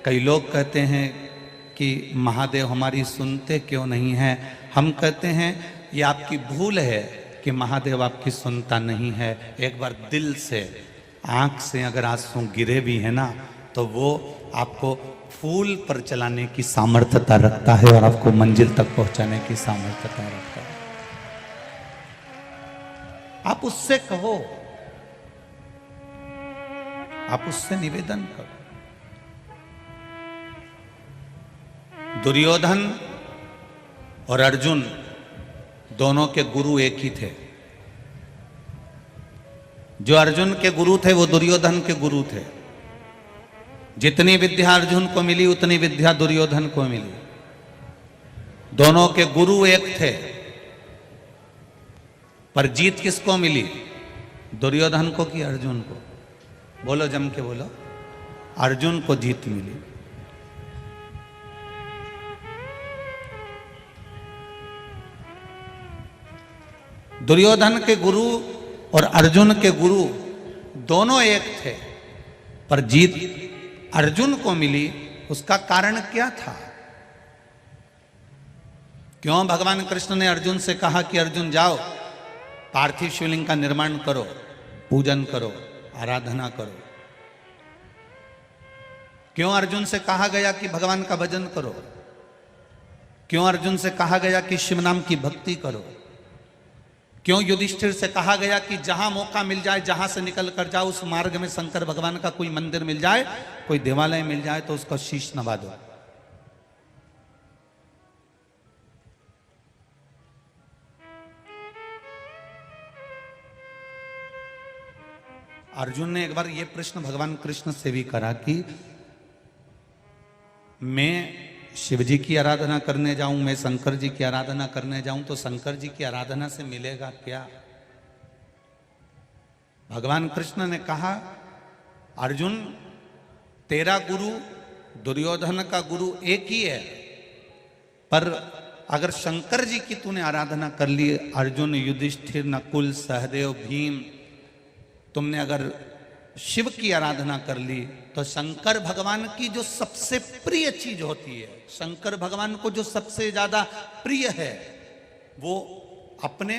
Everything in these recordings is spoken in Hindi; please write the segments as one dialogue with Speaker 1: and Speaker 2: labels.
Speaker 1: कई लोग कहते हैं कि महादेव हमारी सुनते क्यों नहीं हैं। हम कहते हैं ये आपकी भूल है कि महादेव आपकी सुनता नहीं है। एक बार दिल से, आंख से अगर आंसू गिरे भी है ना, तो वो आपको फूल पर चलाने की सामर्थ्यता रखता है और आपको मंजिल तक पहुंचाने की सामर्थ्यता रखता है। आप उससे कहो, आप उससे निवेदन करो। दुर्योधन और अर्जुन दोनों के गुरु एक ही थे। जो अर्जुन के गुरु थे वो दुर्योधन के गुरु थे। जितनी विद्या अर्जुन को मिली उतनी विद्या दुर्योधन को मिली। दोनों के गुरु एक थे, पर जीत किसको मिली? दुर्योधन को कि अर्जुन को? बोलो, जम के बोलो। अर्जुन को जीत मिली। दुर्योधन के गुरु और अर्जुन के गुरु दोनों एक थे, पर जीत अर्जुन को मिली। उसका कारण क्या था? क्यों भगवान कृष्ण ने अर्जुन से कहा कि अर्जुन जाओ, पार्थिव शिवलिंग का निर्माण करो, पूजन करो, आराधना करो? क्यों अर्जुन से कहा गया कि भगवान का भजन करो? क्यों अर्जुन से कहा गया कि शिव नाम की भक्ति करो? क्यों युधिष्ठिर से कहा गया कि जहां मौका मिल जाए, जहां से निकल कर जाओ, उस मार्ग में शंकर भगवान का कोई मंदिर मिल जाए, कोई देवालय मिल जाए तो उसका शीश नवा दो? अर्जुन ने एक बार यह प्रश्न भगवान कृष्ण से भी करा कि मैं शिव जी की आराधना करने जाऊं, मैं शंकर जी की आराधना करने जाऊं तो शंकर जी की आराधना से मिलेगा क्या? भगवान कृष्ण ने कहा, अर्जुन तेरा गुरु दुर्योधन का गुरु एक ही है, पर अगर शंकर जी की तूने आराधना कर ली, अर्जुन, युधिष्ठिर, नकुल, सहदेव, भीम, तुमने अगर शिव की आराधना कर ली तो शंकर भगवान की जो सबसे प्रिय चीज होती है, शंकर भगवान को जो सबसे ज्यादा प्रिय है, वो अपने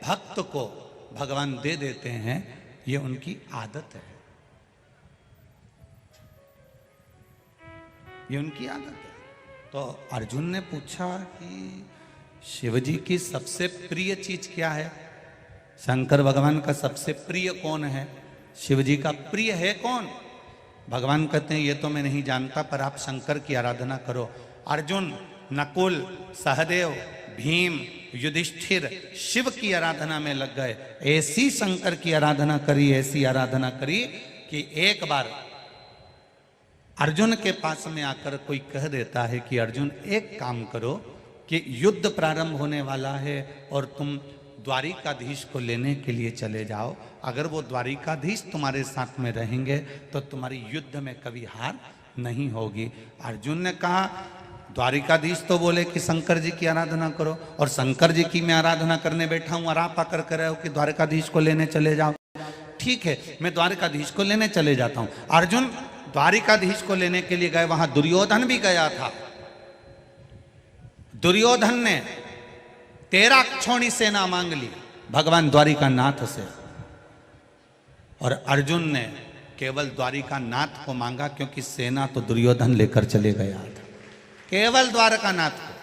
Speaker 1: भक्त को भगवान दे देते हैं। ये उनकी आदत है, ये उनकी आदत है। तो अर्जुन ने पूछा कि शिव जी की सबसे प्रिय चीज क्या है? शंकर भगवान का सबसे प्रिय कौन है? शिव जी का प्रिय है कौन? भगवान कहते हैं ये तो मैं नहीं जानता, पर आप शंकर की आराधना करो। अर्जुन, नकुल, सहदेव, भीम, युधिष्ठिर शिव की आराधना में लग गए। ऐसी शंकर की आराधना करी, ऐसी आराधना करी कि एक बार अर्जुन के पास में आकर कोई कह देता है कि अर्जुन एक काम करो कि युद्ध प्रारंभ होने वाला है और तुम द्वारिकाधीश को लेने के लिए चले जाओ। अगर वो द्वारिकाधीश तुम्हारे साथ में रहेंगे तो तुम्हारी युद्ध में कभी हार नहीं होगी। अर्जुन ने कहा, द्वारिकाधीश तो बोले कि शंकर जी की आराधना करो, और शंकर जी की मैं आराधना करने बैठा हूं और आप आकर कह रहे हो कि द्वारिकाधीश को लेने चले जाओ। ठीक है, मैं द्वारिकाधीश को लेने चले जाता हूं। अर्जुन द्वारिकाधीश को लेने के लिए गए, वहां दुर्योधन भी गया था। दुर्योधन ने 13 क्षौणी सेना मांग ली भगवान द्वारिका नाथ से, और अर्जुन ने केवल द्वारिका नाथ को मांगा, क्योंकि सेना तो दुर्योधन लेकर चले गया था, केवल द्वारका नाथ को।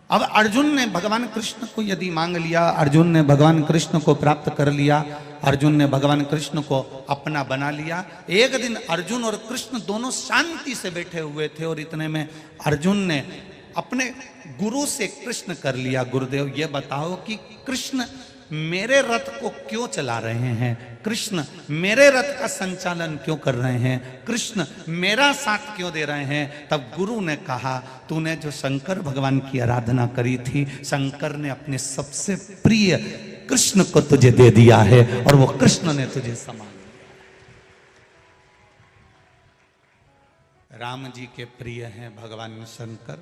Speaker 1: अब अर्जुन ने भगवान कृष्ण को यदि मांग लिया, अर्जुन ने भगवान कृष्ण को प्राप्त कर लिया, अर्जुन ने भगवान कृष्ण को अपना बना लिया। एक दिन अर्जुन और कृष्ण दोनों शांति से बैठे हुए थे, और इतने में अर्जुन ने अपने गुरु से कृष्ण कर लिया, गुरुदेव ये बताओ कि कृष्ण मेरे रथ को क्यों चला रहे हैं? कृष्ण मेरे रथ का संचालन क्यों कर रहे हैं? कृष्ण मेरा साथ क्यों दे रहे हैं? तब गुरु ने कहा, तूने जो शंकर भगवान की आराधना करी थी, शंकर ने अपने सबसे प्रिय कृष्ण को तुझे दे दिया है, और वो कृष्ण ने तुझे संभाल लिया। राम जी के प्रिय हैं भगवान शंकर,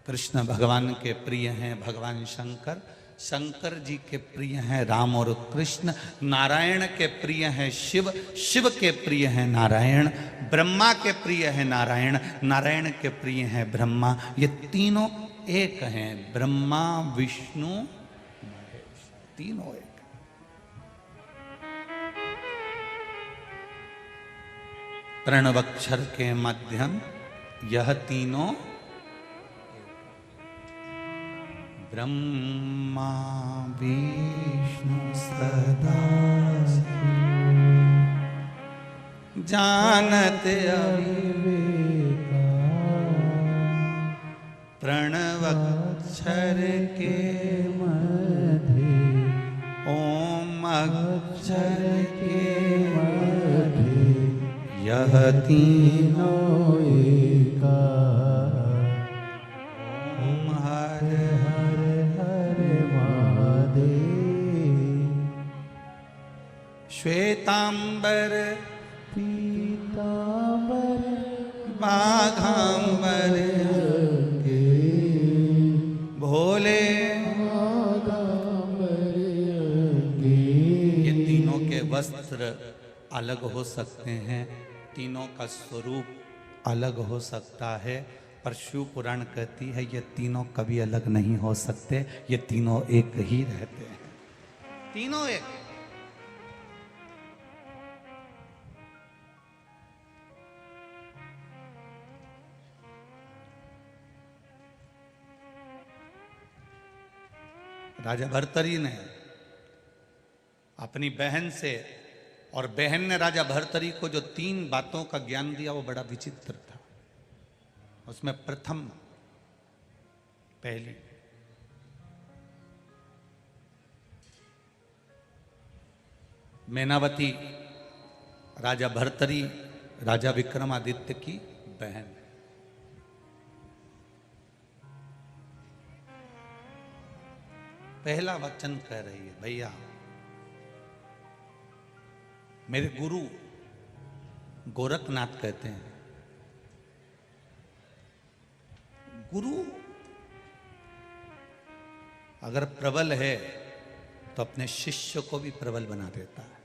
Speaker 1: कृष्ण भगवान के प्रिय हैं भगवान शंकर। शंकर जी के प्रिय हैं राम और कृष्ण, नारायण के प्रिय हैं शिव, शिव के प्रिय हैं नारायण, ब्रह्मा के प्रिय हैं नारायण, नारायण के प्रिय हैं ब्रह्मा। ये तीनों एक हैं, ब्रह्मा विष्णु महेश, तीनों एक। प्रणवक्षर के मध्यम यह तीनों ब्रह्मा विष्णु सदा जानत अविवेका, प्रणवक्षर के मध्य ओम अक्षर के मध्य यह तीनों एका। ओम हर हर हर महादेव। श्वेतांबर पीतांबर बाघांबर भोले, ये तीनों के वस्त्र अलग हो सकते हैं, तीनों का स्वरूप अलग हो सकता है, पर शिव पुराण कहती है ये तीनों कभी अलग नहीं हो सकते, ये तीनों एक ही रहते हैं, तीनों एक। राजा भर्तरी ने अपनी बहन से, और बहन ने राजा भर्तरी को जो 3 बातों का ज्ञान दिया वो बड़ा विचित्र था। उसमें प्रथम पहली मैनावती राजा भर्तरी राजा विक्रमादित्य की बहन। पहला वचन कह रही है, भैया मेरे गुरु गोरखनाथ कहते हैं, गुरु अगर प्रबल है तो अपने शिष्य को भी प्रबल बना देता है।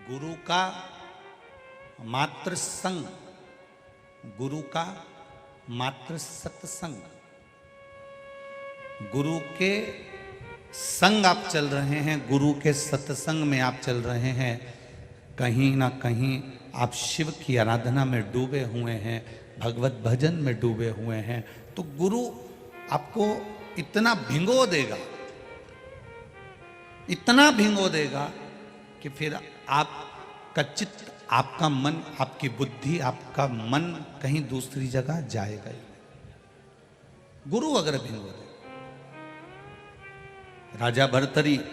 Speaker 1: गुरु का मात्र संग, गुरु का मात्र सत्संग, गुरु के संग आप चल रहे हैं, गुरु के सत्संग में आप चल रहे हैं, कहीं ना कहीं आप शिव की आराधना में डूबे हुए हैं, भगवत भजन में डूबे हुए हैं, तो गुरु आपको इतना भिंगो देगा, इतना भिंगो देगा कि फिर आपका चित्त, आपका मन, आपकी बुद्धि, आपका मन कहीं दूसरी जगह जाएगा ही। गुरु अगर भिंगो दे। राजा भर्तरी जब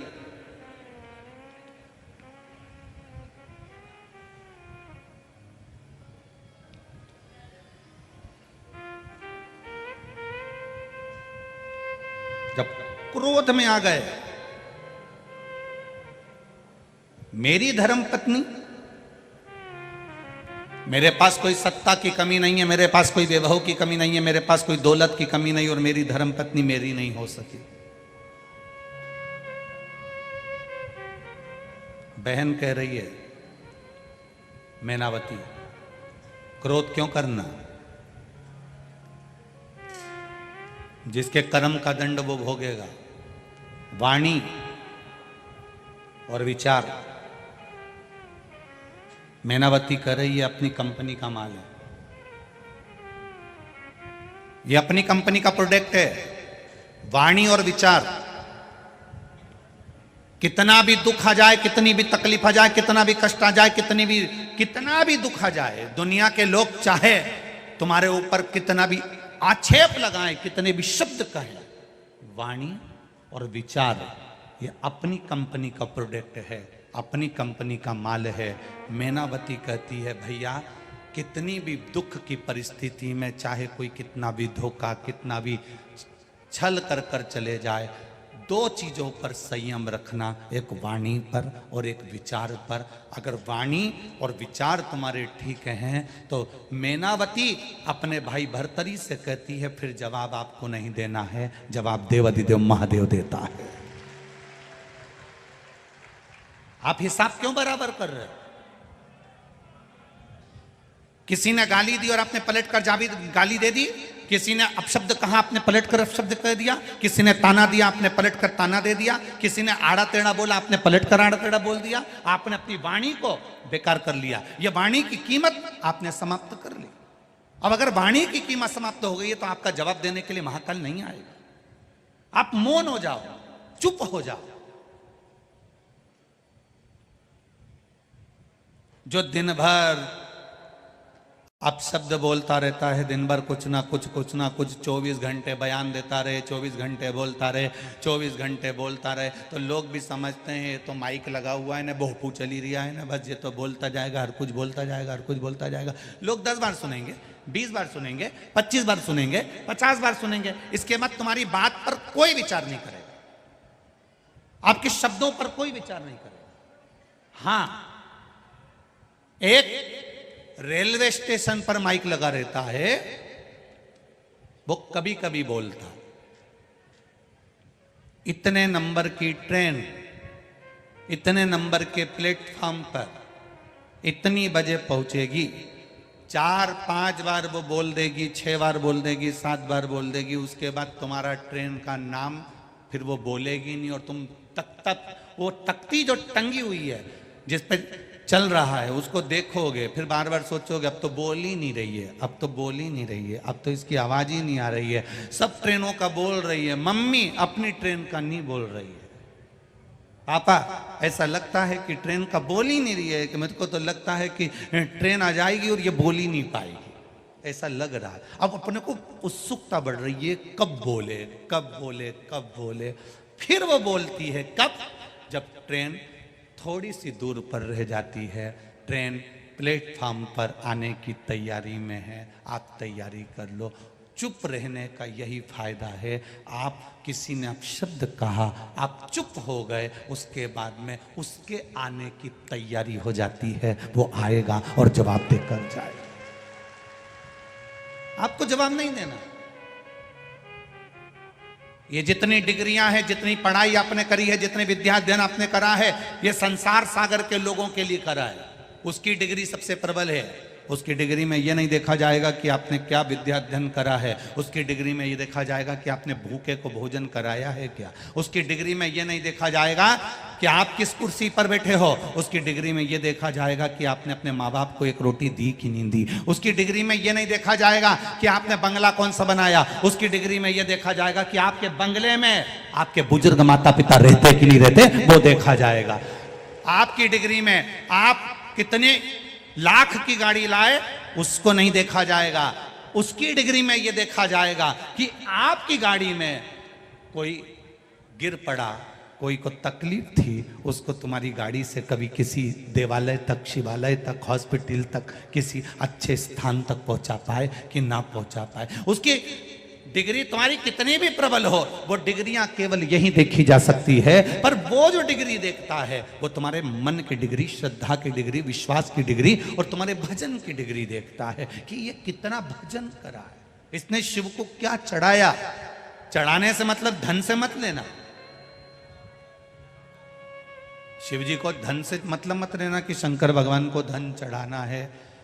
Speaker 1: क्रोध में आ गए, मेरी धर्म पत्नी, मेरे पास कोई सत्ता की कमी नहीं है, मेरे पास कोई वैभव की कमी नहीं है, मेरे पास कोई दौलत की कमी नहीं, और मेरी धर्म पत्नी मेरी नहीं हो सकी। बहन कह रही है, मैनावती क्रोध क्यों करना, जिसके कर्म का दंड वो भोगेगा। वाणी और विचार, मैनावती कह रही है अपनी कंपनी का माल है, ये अपनी कंपनी का प्रोडक्ट है। वाणी और विचार, कितना भी दुख आ जाए, कितनी भी तकलीफ आ जाए, कितना भी कष्ट आ जाए, कितना भी दुख आ जाए, दुनिया के लोग चाहे तुम्हारे ऊपर कितना भी आक्षेप लगाएं, कितने भी शब्द कहें, वाणी और विचार ये अपनी कंपनी का प्रोडक्ट है, अपनी कंपनी का माल है। मैनावती कहती है, भैया कितनी भी दुख की परिस्थिति में, चाहे कोई कितना भी धोखा, कितना भी छल कर कर चले जाए, दो चीजों पर संयम रखना, एक वाणी पर और एक विचार पर। अगर वाणी और विचार तुम्हारे ठीक हैं तो मैनावती अपने भाई भर्तरी से कहती है फिर जवाब आपको नहीं देना है, जवाब देवाधिदेव महादेव देता है। आप हिसाब क्यों बराबर कर रहे हो? किसी ने गाली दी और आपने पलटकर गाली दे दी, किसी ने अपशब्द कहा आपने पलटकर अपशब्द कह दिया, किसी ने ताना दिया आपने पलटकर ताना दे दिया, किसी ने आड़ा टेढ़ा बोला आपने पलटकर आड़ा टेढ़ा बोल दिया। आपने अपनी वाणी को बेकार कर लिया, यह वाणी की कीमत आपने समाप्त कर ली। अब अगर वाणी की कीमत समाप्त हो गई है तो आपका जवाब देने के लिए महाकाल नहीं आएगा। आप मौन हो जाओ, चुप हो जाओ। जो दिन भर अपशब्द बोलता रहता है, दिन भर कुछ ना कुछ 24 घंटे बयान देता रहे, 24 घंटे बोलता रहे, 24 घंटे बोलता रहे, तो लोग भी समझते हैं ये तो माइक लगा हुआ है ना, बहुपू चली रहा है ना, बस ये तो बोलता जाएगा, हर कुछ बोलता जाएगा, हर कुछ बोलता जाएगा। लोग 10 बार सुनेंगे, 20 बार सुनेंगे, 25 बार सुनेंगे, 50 बार सुनेंगे, इसके बाद तुम्हारी बात पर कोई विचार नहीं करेगा, आपके शब्दों पर कोई विचार नहीं करेगा। हाँ, एक रेलवे स्टेशन पर माइक लगा रहता है, वो कभी कभी बोलता इतने नंबर की ट्रेन, इतने नंबर के प्लेटफॉर्म पर इतनी बजे पहुंचेगी, 4-5 बार वो बोल देगी, 6 बार बोल देगी, 7 बार बोल देगी। उसके बाद तुम्हारा ट्रेन का नाम फिर वो बोलेगी नहीं, और तुम वो तख्ती जो टंगी हुई है जिस पे चल रहा है उसको देखोगे, फिर बार बार सोचोगे अब तो बोल ही नहीं रही है, अब तो बोल ही नहीं रही है, अब तो इसकी आवाज ही नहीं आ रही है, सब ट्रेनों का बोल रही है, मम्मी अपनी ट्रेन का नहीं बोल रही है। पापा ऐसा लगता है कि ट्रेन का बोल ही नहीं रही है, कि मेरे को तो लगता है कि ट्रेन आ जाएगी और ये बोल ही नहीं पाएगी, ऐसा लग रहा है। अब अपने को उत्सुकता बढ़ रही है, कब बोले कब बोले कब बोले। फिर वो बोलती है कब, जब ट्रेन थोड़ी सी दूर पर रह जाती है, ट्रेन प्लेटफॉर्म पर आने की तैयारी में है, आप तैयारी कर लो। चुप रहने का यही फायदा है। आप किसी ने अपशब्द कहा, आप चुप हो गए, उसके बाद में उसके आने की तैयारी हो जाती है, वो आएगा और जवाब देकर जाएगा। आपको जवाब नहीं देना। ये जितनी डिग्रियां हैं, जितनी पढ़ाई आपने करी है, जितने विद्या अध्ययन आपने करा है, ये संसार सागर के लोगों के लिए करा है, उसकी डिग्री सबसे प्रबल है। उसकी डिग्री में ये नहीं देखा जाएगा कि आपने क्या विद्या अध्ययन करा है, उसकी डिग्री में ये देखा जाएगा कि आपने भूखे को भोजन कराया है क्या, उसकी डिग्री में ये नहीं देखा जाएगा कि आप किस कुर्सी पर बैठे हो, उसकी डिग्री में ये देखा जाएगा कि आपने अपने माँ बाप को एक रोटी दी कि नहीं दी, उसकी डिग्री में ये नहीं देखा जाएगा कि आपने बंगला कौन सा बनाया, उसकी डिग्री में ये देखा जाएगा कि आपके बंगले में आपके बुजुर्ग माता पिता रहते कि नहीं रहते, वो देखा जाएगा। आपकी डिग्री में आप कितने लाख की गाड़ी लाए, उसको नहीं देखा जाएगा। उसकी डिग्री में यह देखा जाएगा कि आपकी गाड़ी में कोई गिर पड़ा, कोई को तकलीफ थी, उसको तुम्हारी गाड़ी से कभी किसी देवालय तक, शिवालय तक, हॉस्पिटल तक, किसी अच्छे स्थान तक पहुंचा पाए कि ना पहुंचा पाए। उसकी डिग्री तुम्हारी कितनी भी प्रबल हो, वो डिग्रियां केवल यही देखी जा सकती है। पर वो जो डिग्री देखता है वो तुम्हारे मन की डिग्री, श्रद्धा की डिग्री, विश्वास की डिग्री और तुम्हारे भजन की डिग्री देखता है कि ये कितना भजन करा है, इसने शिव को क्या चढ़ाया। चढ़ाने से मतलब धन से मत लेना, शिव जी को धन से मतलब मत लेना कि शंकर भगवान को धन चढ़ाना है,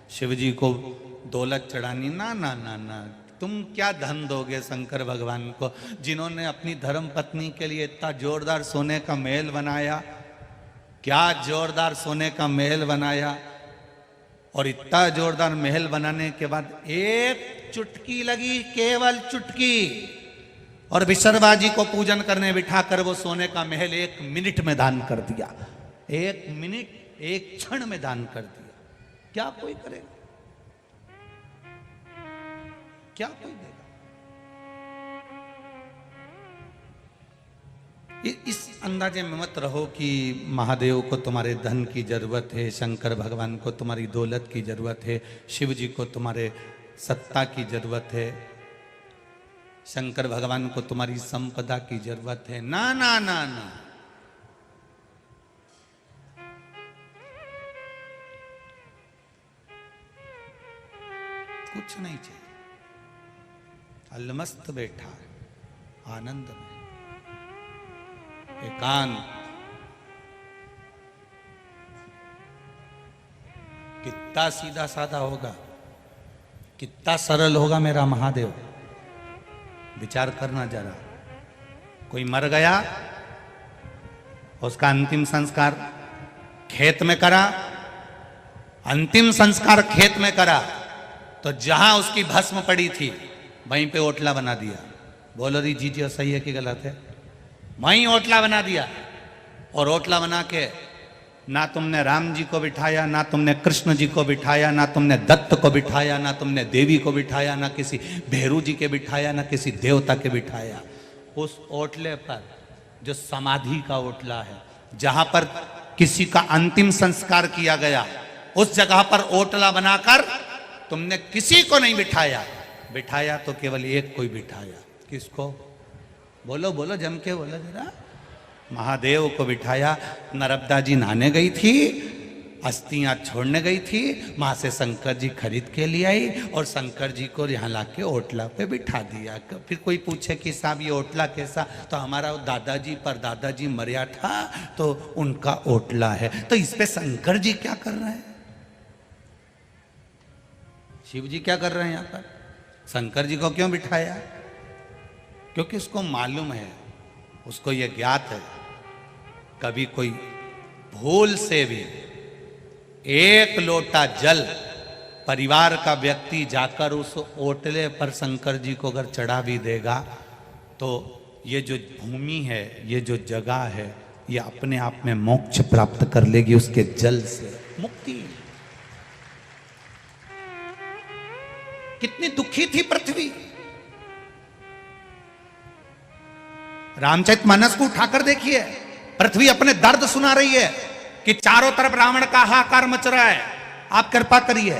Speaker 1: शिव जी को दौलत चढ़ानी, ना ना ना ना। तुम क्या धन दोगे शंकर भगवान को, जिन्होंने अपनी धर्म पत्नी के लिए इतना जोरदार सोने का महल बनाया, क्या जोरदार सोने का महल बनाया, और इतना जोरदार महल बनाने के बाद एक चुटकी लगी, केवल चुटकी, और विशर्वा जी को पूजन करने बिठाकर वो सोने का महल 1 मिनट में दान कर दिया। 1 मिनट, 1 क्षण में दान कर दिया। क्या कोई करेगा, क्या कोई देगा? इस अंदाजे में मत रहो कि महादेव को तुम्हारे धन की जरूरत है, शंकर भगवान को तुम्हारी दौलत की जरूरत है, शिव जी को तुम्हारे सत्ता की जरूरत है। शंकर भगवान को तुम्हारी संपदा की जरूरत है। ना ना ना ना, कुछ नहीं चाहिए। अलमस्त बैठा है आनंद में, एकांत। कितना सीधा साधा होगा, कितना सरल होगा मेरा महादेव। विचार करना जरा। कोई मर गया, उसका अंतिम संस्कार खेत में करा, अंतिम संस्कार खेत में करा, तो जहां उसकी भस्म पड़ी थी वहीं पे ओटला बना दिया। बोलो री जी जी सही है कि गलत है? वहीं ओटला बना दिया। और ओटला बना के ना तुमने राम जी को बिठाया, ना तुमने कृष्ण जी को बिठाया, ना तुमने दत्त को बिठाया, ना तुमने देवी को बिठाया, ना किसी भैरू जी के बिठाया, ना किसी देवता के बिठाया। उस ओटले पर जो समाधि का ओटला है, जहां पर किसी का अंतिम संस्कार किया गया, उस जगह पर ओटला बनाकर तुमने किसी को नहीं बिठाया। बिठाया तो केवल एक कोई बिठाया। किसको? बोलो बोलो, जम के बोलो जरा। महादेव को बिठाया। नर्मदा जी नहाने गई थी, अस्थियां छोड़ने गई थी, वहां से शंकर जी खरीद के लिए आई और शंकर जी को यहाँ लाके ओटला पे बिठा दिया। फिर कोई पूछे कि साहब ये ओटला कैसा? तो हमारा दादाजी पर दादाजी मरिया था तो उनका ओटला है। तो इस पे शंकर जी क्या कर रहे हैं? शिव जी क्या कर रहे हैं यहाँ पर? शंकर जी को क्यों बिठाया? क्योंकि उसको मालूम है, उसको ये ज्ञात है, कभी कोई भूल से भी एक लोटा जल परिवार का व्यक्ति जाकर उस ओटले पर शंकर जी को अगर चढ़ा भी देगा तो ये जो भूमि है, ये जो जगह है, ये अपने आप में मोक्ष प्राप्त कर लेगी उसके जल से। मुक्ति। कितनी दुखी थी पृथ्वी। रामचरितमानस को उठाकर देखिए, पृथ्वी अपने दर्द सुना रही है कि चारों तरफ रावण का हाहाकार मच रहा है, आप कृपा करिए।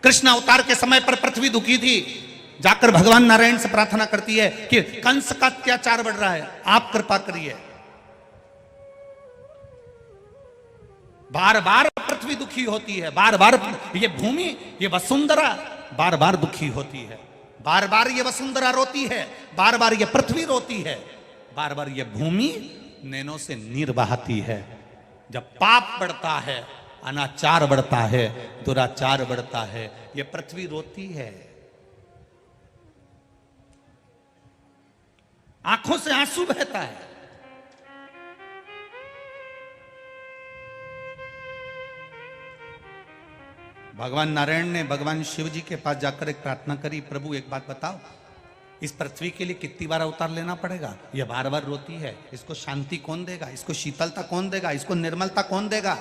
Speaker 1: कृष्ण अवतार के समय पर पृथ्वी दुखी थी, जाकर भगवान नारायण से प्रार्थना करती है कि कंस का अत्याचार बढ़ रहा है, आप कृपा करिए। बार बार पृथ्वी दुखी होती है, बार बार ये भूमि, ये वसुंधरा बार बार दुखी होती है, बार बार ये वसुंधरा रोती है, बार बार ये पृथ्वी रोती है, बार बार ये भूमि नैनों से नीर बहाती है। जब पाप बढ़ता है, अनाचार बढ़ता है, दुराचार बढ़ता है, ये पृथ्वी रोती है। आंखों से आंसू बहता है। भगवान नारायण ने भगवान शिव जी के पास जाकर एक प्रार्थना करी, प्रभु एक बात बताओ, इस पृथ्वी के लिए कितनी बार अवतार लेना पड़ेगा? ये बार बार रोती है, इसको शांति कौन देगा? इसको शीतलता कौन देगा? इसको निर्मलता कौन देगा?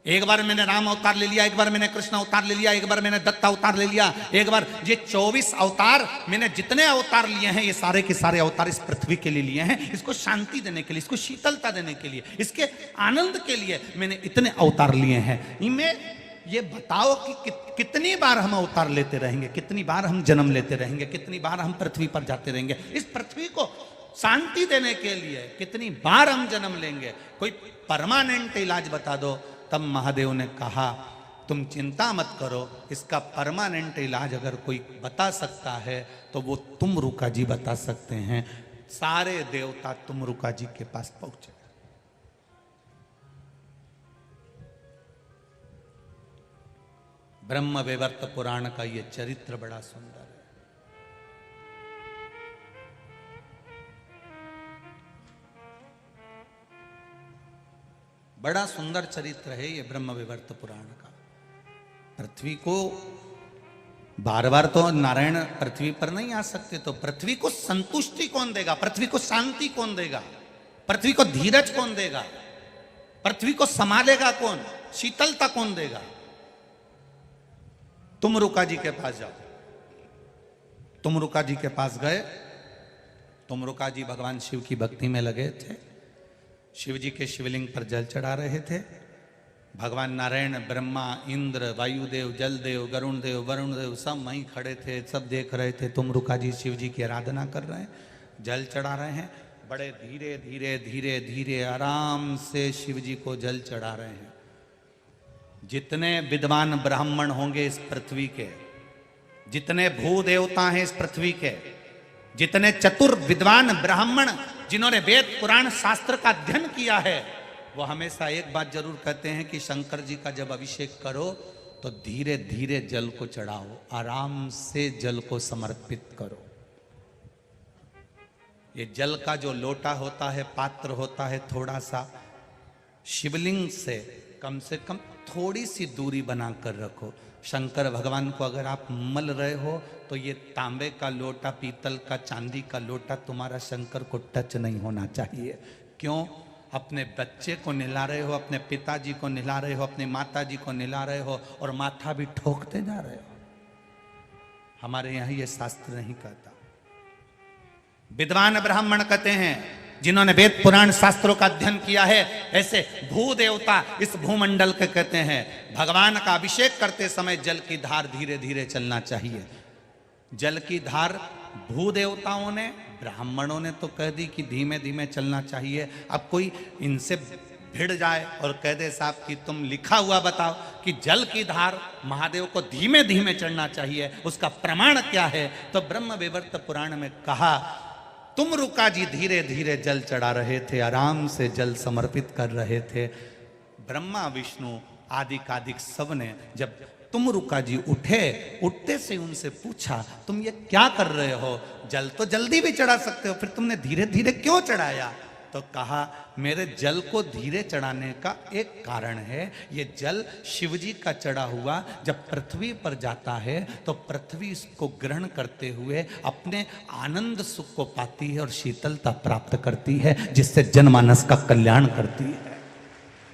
Speaker 1: एक बार मैंने राम अवतार ले लिया, एक बार मैंने कृष्ण अवतार ले लिया, एक बार मैंने दत्त अवतार ले लिया, एक बार ये 24 अवतार मैंने जितने अवतार लिए हैं, ये सारे के सारे अवतार इस पृथ्वी के लिए लिए हैं, इसको शांति देने के लिए, इसको शीतलता देने के लिए, इसके आनंद के लिए मैंने इतने अवतार लिए हैं। इनमें ये बताओ कि कितनी बार हम अवतार लेते रहेंगे, कितनी बार हम जन्म लेते रहेंगे, कितनी बार हम पृथ्वी पर जाते रहेंगे? इस पृथ्वी को शांति देने के लिए कितनी बार हम जन्म लेंगे? कोई परमानेंट इलाज बता दो। तब महादेव ने कहा, तुम चिंता मत करो, इसका परमानेंट इलाज अगर कोई बता सकता है तो वो तुमरुका जी बता सकते हैं। सारे देवता तुमरुका जी के पास पहुंचे। ब्रह्म वैवर्त पुराण का ये चरित्र बड़ा सुंदर है। बड़ा सुंदर चरित्र है ये ब्रह्म वैवर्त पुराण का। पृथ्वी को बार बार तो नारायण पृथ्वी पर नहीं आ सकते, तो पृथ्वी को संतुष्टि कौन देगा? पृथ्वी को शांति कौन देगा? पृथ्वी को धीरज कौन देगा? पृथ्वी को संभालेगा कौन? शीतलता कौन देगा? तुमरुका जी के पास जाओ। तुमरुका जी के पास गए। तुमरुका जी भगवान शिव की भक्ति में लगे थे, शिव जी के शिवलिंग पर जल चढ़ा रहे थे। भगवान नारायण, ब्रह्मा, इंद्र, वायुदेव, जलदेव, गरुण देव, वरुण देव सब वहीं खड़े थे, सब देख रहे थे। तुम रुका जी शिव जी की आराधना कर रहे हैं, जल चढ़ा रहे हैं। बड़े धीरे धीरे धीरे धीरे आराम से शिव जी को जल चढ़ा रहे हैं। जितने विद्वान ब्राह्मण होंगे इस पृथ्वी के, जितने भू देवता हैं इस पृथ्वी के, जितने चतुर विद्वान ब्राह्मण जिन्होंने वेद पुराण शास्त्र का अध्ययन किया है, वो हमेशा एक बात जरूर कहते हैं कि शंकर जी का जब अभिषेक करो तो धीरे धीरे जल को चढ़ाओ, आराम से जल को समर्पित करो। ये जल का जो लोटा होता है, पात्र होता है, थोड़ा सा शिवलिंग से कम थोड़ी सी दूरी बनाकर रखो। शंकर भगवान को अगर आप मल रहे हो तो ये तांबे का लोटा, पीतल का, चांदी का लोटा तुम्हारा शंकर को टच नहीं होना चाहिए। क्यों? अपने बच्चे को नहला रहे हो, अपने पिताजी को नहला रहे हो, अपनी माताजी को नहला रहे हो और माथा भी ठोकते जा रहे हो। हमारे यहाँ ये शास्त्र नहीं कहता। विद्वान ब्राह्मण कहते हैं जिन्होंने वेद पुराण शास्त्रों का अध्ययन किया है, ऐसे भू देवता इस भूमंडल के कहते हैं भगवान का अभिषेक करते समय जल की धार धीरे धीरे चलना चाहिए। जल की धार भू देवताओं ने, ब्राह्मणों ने तो कह दी कि धीमे धीमे चलना चाहिए। अब कोई इनसे भिड़ जाए और कह दे साहब कि तुम लिखा हुआ बताओ कि जल की धार महादेव को धीमे धीमे चढ़ना चाहिए, उसका प्रमाण क्या है? तो ब्रह्म वैवर्त पुराण में कहा तुम रुका जी धीरे धीरे जल चढ़ा रहे थे, आराम से जल समर्पित कर रहे थे। ब्रह्मा विष्णु आदि कादिक सब ने जब तुम रुका जी उठे, उठते से उनसे पूछा तुम ये क्या कर रहे हो? जल तो जल्दी भी चढ़ा सकते हो, फिर तुमने धीरे धीरे क्यों चढ़ाया? तो कहा मेरे जल को धीरे चढ़ाने का एक कारण है, ये जल शिवजी का चढ़ा हुआ जब पृथ्वी पर जाता है तो पृथ्वी इसको ग्रहण करते हुए अपने आनंद सुख को पाती है और शीतलता प्राप्त करती है, जिससे जनमानस का कल्याण करती है।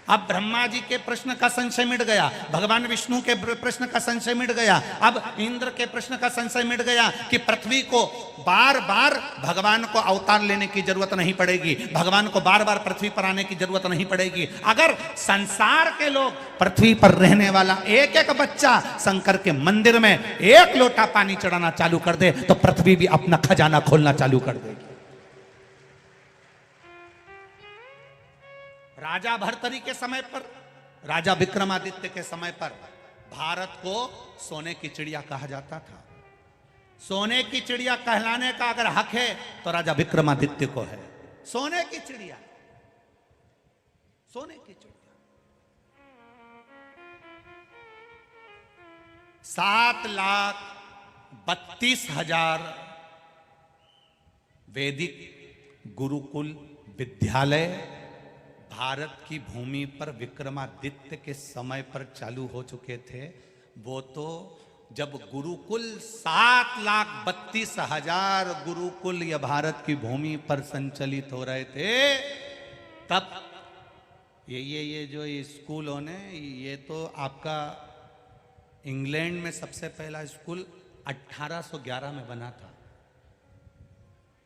Speaker 1: अब ब्रह्मा जी के प्रश्न का संशय मिट गया, भगवान विष्णु के प्रश्न का संशय मिट गया, अब इंद्र के प्रश्न का संशय मिट गया कि पृथ्वी को बार बार भगवान को अवतार लेने की जरूरत नहीं पड़ेगी, भगवान को बार बार पृथ्वी पर आने की जरूरत नहीं पड़ेगी। अगर संसार के लोग पृथ्वी पर रहने वाला एक एक बच्चा शंकर के मंदिर में एक लोटा पानी चढ़ाना चालू कर दे तो पृथ्वी भी अपना खजाना खोलना चालू कर देगी। राजा भर्तरी के समय पर, राजा विक्रमादित्य के समय पर भारत को सोने की चिड़िया कहा जाता था। सोने की चिड़िया कहलाने का अगर हक है तो राजा विक्रमादित्य को है। सोने की चिड़िया, सोने की चिड़िया। 7,32,000 वैदिक गुरुकुल विद्यालय भारत की भूमि पर विक्रमादित्य के समय पर चालू हो चुके थे। वो तो जब गुरुकुल 7,32,000 गुरुकुल या भारत की भूमि पर संचालित हो रहे थे, तब ये जो स्कूल होने, ये तो आपका इंग्लैंड में सबसे पहला स्कूल 1811 में बना था,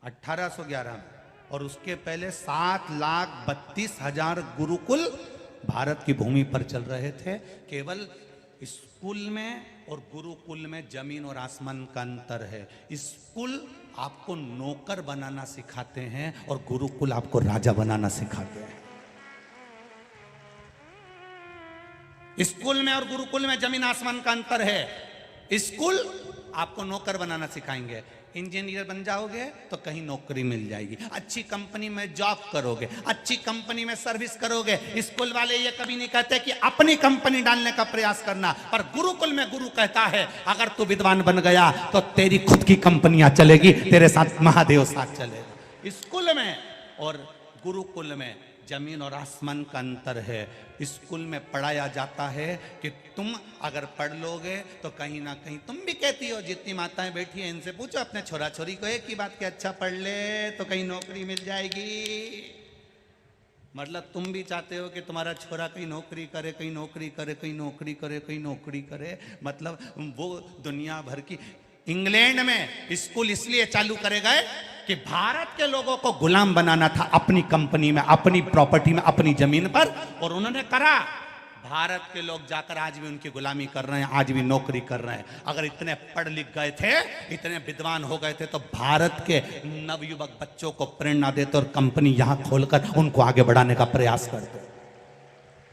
Speaker 1: 1811 में। और उसके पहले 7,32,000 गुरुकुल भारत की भूमि पर चल रहे थे। केवल स्कूल में और गुरुकुल में जमीन और आसमान का अंतर है। स्कूल आपको नौकर बनाना सिखाते हैं और गुरुकुल आपको राजा बनाना सिखाते हैं। स्कूल में और गुरुकुल में जमीन आसमान का अंतर है। स्कूल आपको नौकर बनाना सिखाएंगे, इंजीनियर बन जाओगे तो कहीं नौकरी मिल जाएगी, अच्छी कंपनी में जॉब करोगे, अच्छी कंपनी में सर्विस करोगे। स्कूल वाले ये कभी नहीं कहते कि अपनी कंपनी डालने का प्रयास करना, पर गुरुकुल में गुरु कहता है अगर तू विद्वान बन गया तो तेरी खुद की कंपनियां चलेगी, तेरे साथ महादेव साथ चलेगा। स्कूल में और गुरुकुल में जमीन और आसमान का अंतर है। स्कूल में पढ़ाया जाता है कि तुम अगर पढ़ लोगे तो कहीं ना कहीं, तुम भी कहती हो, जितनी माताएं बैठी हैं इनसे पूछो अपने छोरा छोरी को एक ही बात कि अच्छा पढ़ ले तो कहीं नौकरी मिल जाएगी। मतलब तुम भी चाहते हो कि तुम्हारा छोरा कहीं नौकरी करे, कहीं नौकरी करे, कहीं नौकरी करे, कहीं नौकरी करे। मतलब वो दुनिया भर की, इंग्लैंड में स्कूल इसलिए चालू करे गए कि भारत के लोगों को गुलाम बनाना था अपनी कंपनी में, अपनी प्रॉपर्टी में, अपनी जमीन पर, और उन्होंने करा। भारत के लोग जाकर आज भी उनकी गुलामी कर रहे हैं, आज भी नौकरी कर रहे हैं। अगर इतने पढ़ लिख गए थे, इतने विद्वान हो गए थे, तो भारत के नवयुवक बच्चों को प्रेरणा देते और कंपनी यहां खोलकर उनको आगे बढ़ाने का प्रयास करते।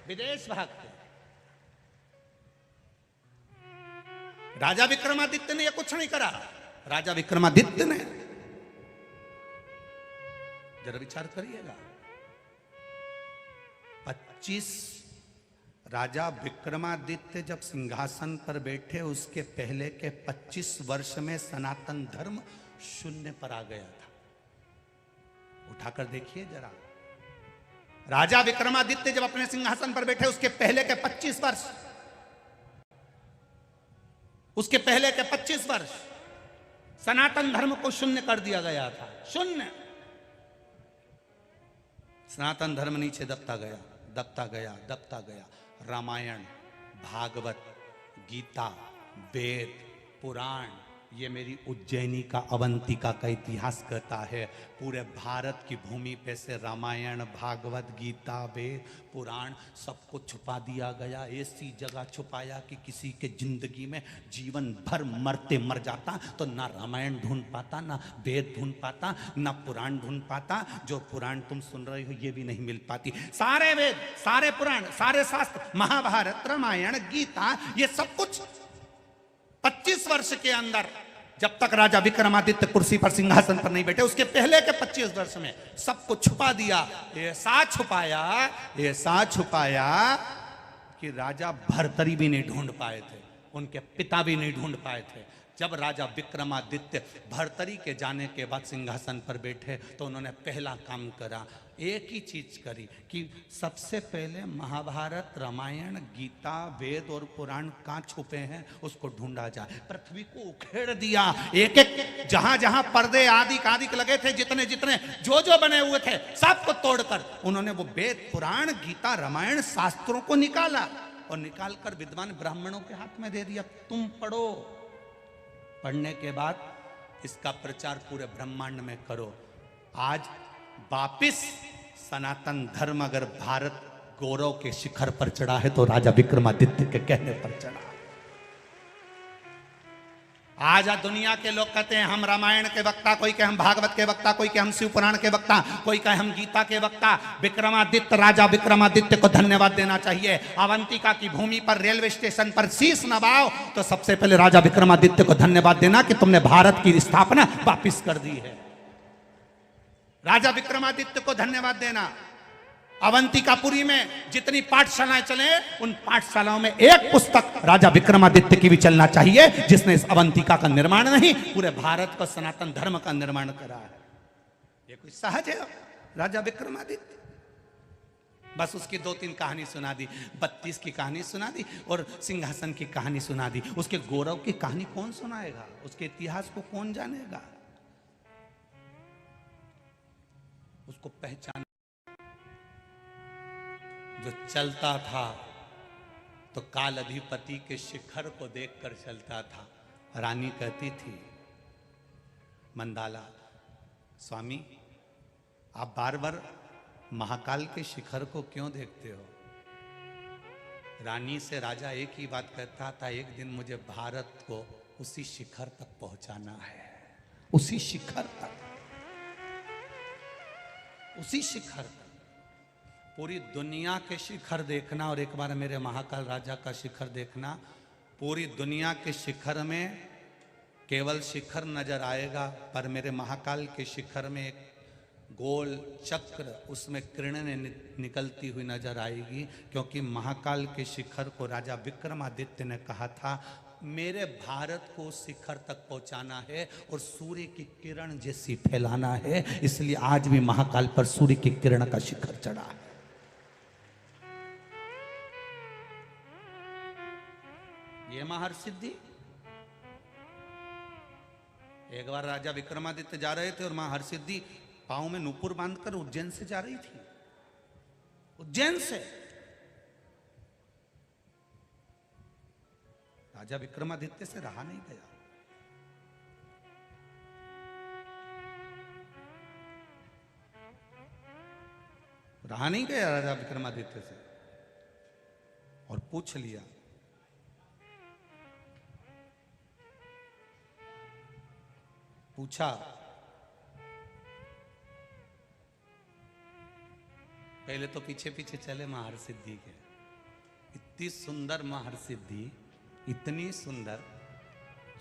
Speaker 1: विदेश भागते। राजा विक्रमादित्य ने यह कुछ नहीं करा। राजा विक्रमादित्य ने, जरा विचार करिएगा, 25 राजा विक्रमादित्य जब सिंहासन पर बैठे, उसके पहले के 25 वर्ष में सनातन धर्म शून्य पर आ गया था। उठाकर देखिए जरा, राजा विक्रमादित्य जब अपने सिंहासन पर बैठे, उसके पहले के 25 वर्ष, उसके पहले के 25 वर्ष सनातन धर्म को शून्य कर दिया गया था। शून्य। सनातन धर्म नीचे दबता गया, दबता गया, दबता गया। रामायण, भागवत, गीता, वेद, पुराण, ये मेरी उज्जैनी का, अवंतिका का इतिहास कहता है। पूरे भारत की भूमि पे से रामायण, भागवत, गीता, वेद, पुराण सबको छुपा दिया गया। ऐसी जगह छुपाया कि किसी के जिंदगी में जीवन भर मरते मर जाता तो ना रामायण ढूंढ पाता, ना वेद ढूंढ पाता, ना पुराण ढूंढ पाता। जो पुराण तुम सुन रहे हो ये भी नहीं मिल पाती। सारे वेद, सारे पुराण, सारे शास्त्र, महाभारत, रामायण, गीता, ये सब कुछ 25 वर्ष के अंदर, जब तक राजा विक्रमादित्य कुर्सी पर, सिंहासन पर नहीं बैठे, उसके पहले के 25 वर्ष में सबको छुपा दिया। ऐसा छुपाया, ऐसा छुपाया कि राजा भर्तरी भी नहीं ढूंढ पाए थे, उनके पिता भी नहीं ढूंढ पाए थे। जब राजा विक्रमादित्य भर्तरी के जाने के बाद सिंहासन पर बैठे, तो उन्होंने पहला काम करा, एक ही चीज करी कि सबसे पहले महाभारत, रामायण, गीता, वेद और पुराण कहाँ छुपे हैं उसको ढूंढा जाए। पृथ्वी को उखेड़ दिया, एक एक जहां जहां पर्दे आदि आदि लगे थे, जितने जितने जो जो बने हुए थे, सबको तोड़कर उन्होंने वो वेद, पुराण, गीता, रामायण, शास्त्रों को निकाला और निकालकर विद्वान ब्राह्मणों के हाथ में दे दिया, तुम पढ़ो। पढ़ने के बाद इसका प्रचार पूरे ब्रह्मांड में करो। आज वापिस सनातन धर्म अगर भारत गौरव के शिखर पर चढ़ा है तो राजा विक्रमादित्य के कहने पर चढ़ा। आज दुनिया के लोग कहते हैं हम रामायण के वक्ता, कोई कहे हम भागवत के वक्ता, कोई कहे हम शिव पुराण के वक्ता, कोई कहे हम गीता के वक्ता। विक्रमादित्य, राजा विक्रमादित्य को धन्यवाद देना चाहिए। अवंतिका की भूमि पर रेलवे स्टेशन पर शीश नवाओ तो सबसे पहले राजा विक्रमादित्य को धन्यवाद देना कि तुमने भारत की स्थापना वापिस कर दी है। राजा विक्रमादित्य को धन्यवाद देना। अवंतिकापुरी में जितनी पाठशालाएं चले, उन पाठशालाओं में एक पुस्तक राजा विक्रमादित्य की भी चलना चाहिए, जिसने इस अवंतिका का निर्माण नहीं, पूरे भारत को सनातन धर्म का निर्माण करा है। ये कोई सहज है राजा विक्रमादित्य? बस उसकी 2-3 कहानी सुना दी, 32 की कहानी सुना दी और सिंहासन की कहानी सुना दी। उसके गौरव की कहानी कौन सुनाएगा? उसके इतिहास को कौन जानेगा? उसको पहचान जो चलता था तो काल अधिपति के शिखर को देखकर चलता था। रानी कहती थी मंदाला, स्वामी आप बार बार महाकाल के शिखर को क्यों देखते हो? रानी से राजा एक ही बात कहता था, एक दिन मुझे भारत को उसी शिखर तक पहुंचाना है, उसी शिखर तक, उसी शिखर तक। पूरी दुनिया के शिखर देखना और एक बार मेरे महाकाल राजा का शिखर देखना। पूरी दुनिया के शिखर में केवल शिखर नजर आएगा, पर मेरे महाकाल के शिखर में एक गोल चक्र, उसमें किरणें निकलती हुई नजर आएगी, क्योंकि महाकाल के शिखर को राजा विक्रमादित्य ने कहा था मेरे भारत को शिखर तक पहुंचाना है और सूर्य की किरण जैसी फैलाना है। इसलिए आज भी महाकाल पर सूर्य की किरण का शिखर चढ़ा है। ये महर्षिद्धि। एक बार राजा विक्रमादित्य जा रहे थे और मां हरसिद्धि पांव में नूपुर बांधकर उज्जैन से जा रही थी, उज्जैन से। राजा विक्रमादित्य से रहा नहीं गया। रहा नहीं गया राजा विक्रमादित्य से। पूछ लिया। पूछा, पहले तो पीछे पीछे चले महर्षिद्धि के। इतनी सुंदर महर्षिद्धि, इतनी सुंदर,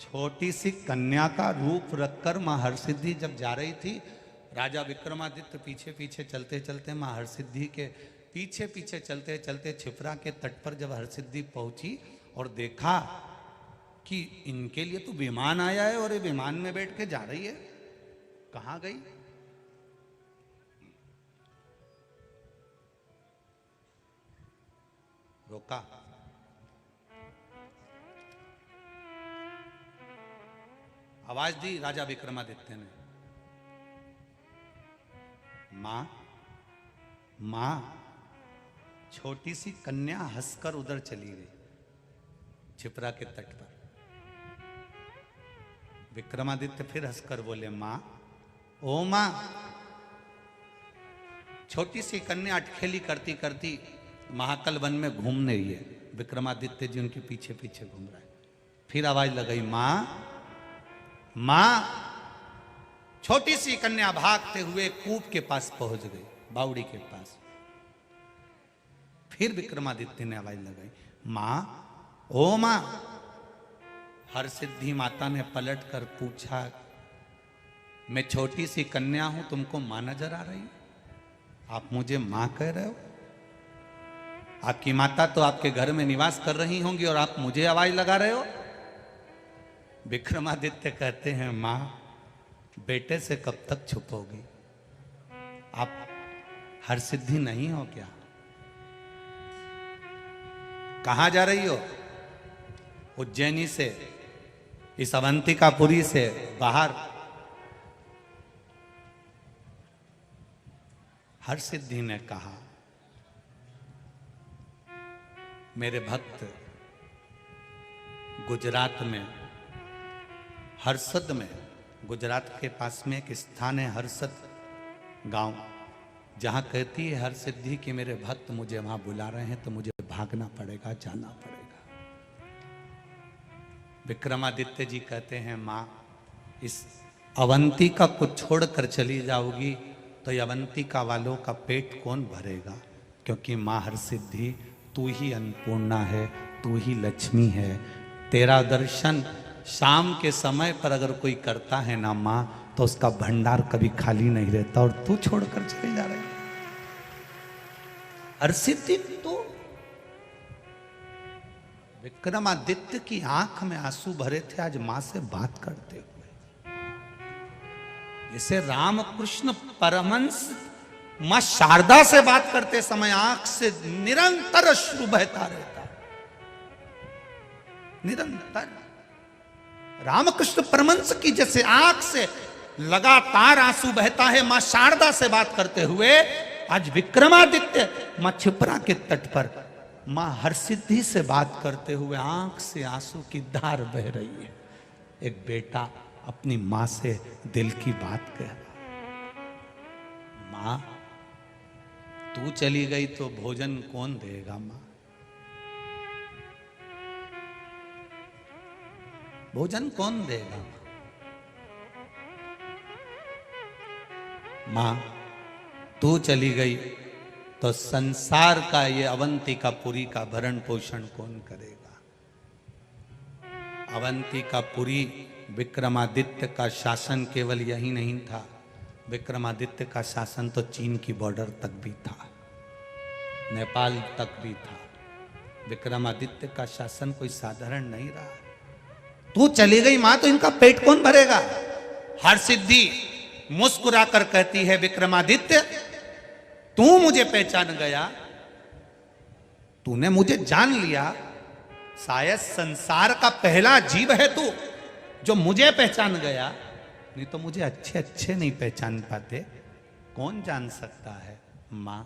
Speaker 1: छोटी सी कन्या का रूप रखकर महर्षिद्धि जब जा रही थी, राजा विक्रमादित्य पीछे पीछे चलते चलते महर्षिद्धि के पीछे पीछे चलते चलते क्षिप्रा के तट पर जब हरसिद्धि पहुंची और देखा कि इनके लिए तो विमान आया है और ये विमान में बैठ के जा रही है, कहां गई? रोका। आवाज दी राजा विक्रमादित्य ने, मां मां। छोटी सी कन्या हंसकर उधर चली गई क्षिप्रा के तट पर। विक्रमादित्य फिर हंसकर बोले, मां, ओ मां। छोटी सी कन्या अटखेली करती करती महाकल वन में घूम रही है, विक्रमादित्य जी उनके पीछे पीछे घूम रहा है। फिर आवाज लगाई, मां मां। छोटी सी कन्या भागते हुए कूप के पास पहुंच गई, बावड़ी के पास। फिर विक्रमादित्य ने आवाज लगाई, मां, ओ मां। हरसिद्धि माता ने पलट कर पूछा, मैं छोटी सी कन्या हूं, तुमको मां नजर आ रही? आप मुझे मां कह रहे हो? आपकी माता तो आपके घर में निवास कर रही होंगी और आप मुझे आवाज लगा रहे हो? विक्रमादित्य कहते हैं, मां, बेटे से कब तक छुपोगी? आप हरसिद्धि नहीं हो क्या? कहां जा रही हो? उज्जैनी से, इस अवंतिकापुरी से बाहर। हरसिद्धि ने कहा, मेरे भक्त गुजरात में हरसद में, गुजरात के पास में एक स्थान है हरसद गांव, जहां कहती है हरसिद्धि कि मेरे भक्त मुझे वहां बुला रहे हैं तो मुझे भागना पड़ेगा, जाना पड़ेगा। विक्रमादित्य जी कहते हैं, मां, इस अवंतिका को छोड़कर चली जाओगी तो अवंतिका वालों का पेट कौन भरेगा? क्योंकि मां हरसिद्धि, तू ही अन्नपूर्णा है, तू ही लक्ष्मी है। तेरा दर्शन शाम के समय पर अगर कोई करता है ना मां, तो उसका भंडार कभी खाली नहीं रहता, और तू छोड़कर चले जा रही। हरसिद्धि तो विक्रमादित्य की आंख में आंसू भरे थे आज मां से बात करते हुए। जैसे रामकृष्ण परमहंस मां शारदा से बात करते समय आंख से निरंतर अश्रु बहता रहता, निरंतर। रामकृष्ण परमहंस की जैसे आंख से लगातार आंसू बहता है मां शारदा से बात करते हुए, आज विक्रमादित्य मां क्षिप्रा के तट पर मां हरसिद्धि से बात करते हुए आंख से आंसू की धार बह रही है। एक बेटा अपनी मां से दिल की बात कह रहा, मां, तू चली गई तो भोजन कौन देगा? मां, भोजन कौन देगा? मां, तू चली गई तो संसार का ये अवंतिकापुरी का भरण पोषण कौन करेगा? अवंतिकापुरी, विक्रमादित्य का शासन केवल यही नहीं था, विक्रमादित्य का शासन तो चीन की बॉर्डर तक भी था, नेपाल तक भी था। विक्रमादित्य का शासन कोई साधारण नहीं रहा। तू चली गई मां तो इनका पेट कौन भरेगा? हरसिद्धि मुस्कुराकर कहती है, विक्रमादित्य, तू मुझे पहचान गया, तूने मुझे जान लिया, शायद संसार का पहला जीव है तू जो मुझे पहचान गया, नहीं तो मुझे अच्छे अच्छे नहीं पहचान पाते। कौन जान सकता है? मां,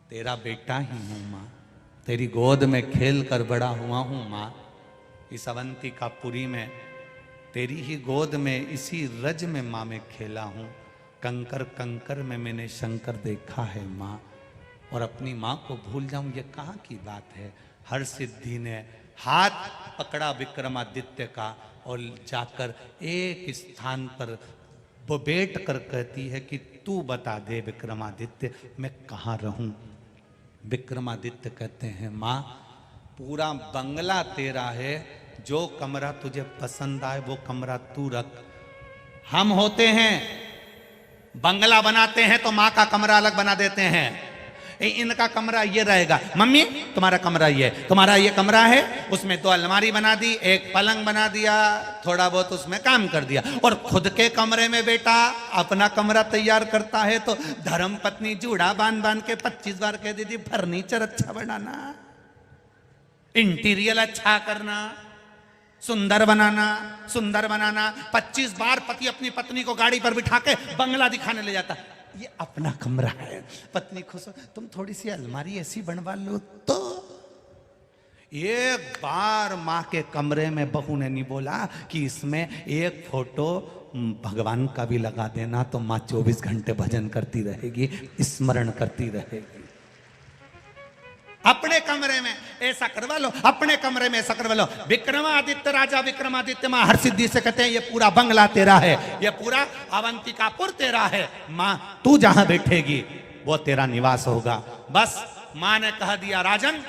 Speaker 1: तेरा बेटा ही हूं मां, तेरी गोद में खेल कर बड़ा हुआ हूं मां। इस अवंतिकापुरी में तेरी ही गोद में, इसी रज में मां मैं खेला हूं। कंकर कंकर में मैंने शंकर देखा है मां, और अपनी मां को भूल जाऊं ये कहां की बात है? हरसिद्धि ने हाथ पकड़ा विक्रमादित्य का और जाकर एक स्थान पर वो बैठ कर कहती है कि तू बता दे विक्रमादित्य, मैं कहाँ रहूं। विक्रमादित्य कहते हैं माँ, पूरा बंगला तेरा है, जो कमरा तुझे पसंद आए वो कमरा तू रख। हम होते हैं बंगला बनाते हैं तो माँ का कमरा अलग बना देते हैं, इनका कमरा ये रहेगा, मम्मी तुम्हारा कमरा ये, तुम्हारा ये कमरा है, उसमें 2 अलमारी बना दी, एक पलंग बना दिया, थोड़ा बहुत उसमें काम कर दिया। और खुद के कमरे में बेटा अपना कमरा तैयार करता है तो धर्म पत्नी जूड़ा बांध बांध के 25 बार कह देती फर्नीचर अच्छा बनाना, इंटीरियर अच्छा करना, सुंदर बनाना, सुंदर बनाना। 25 बार पति अपनी पत्नी को गाड़ी पर बिठा के बंगला दिखाने ले जाता, ये अपना कमरा है। पत्नी खुश हो, तुम थोड़ी सी अलमारी ऐसी बनवा लो तो। एक बार माँ के कमरे में बहू ने नहीं बोला कि इसमें एक फोटो भगवान का भी लगा देना, तो माँ 24 घंटे भजन करती रहेगी, स्मरण करती रहेगी। अपने कमरे में ऐसा करवा लो, अपने कमरे में ऐसा करवा लो। विक्रमादित्य राजा विक्रमादित्य माँ हरसिद्धि से कहते हैं ये पूरा बंगला तेरा है, ये पूरा अवंतिकापुर तेरा है, माँ तू जहां बैठेगी वो तेरा निवास होगा। बस माँ ने कह दिया राजन,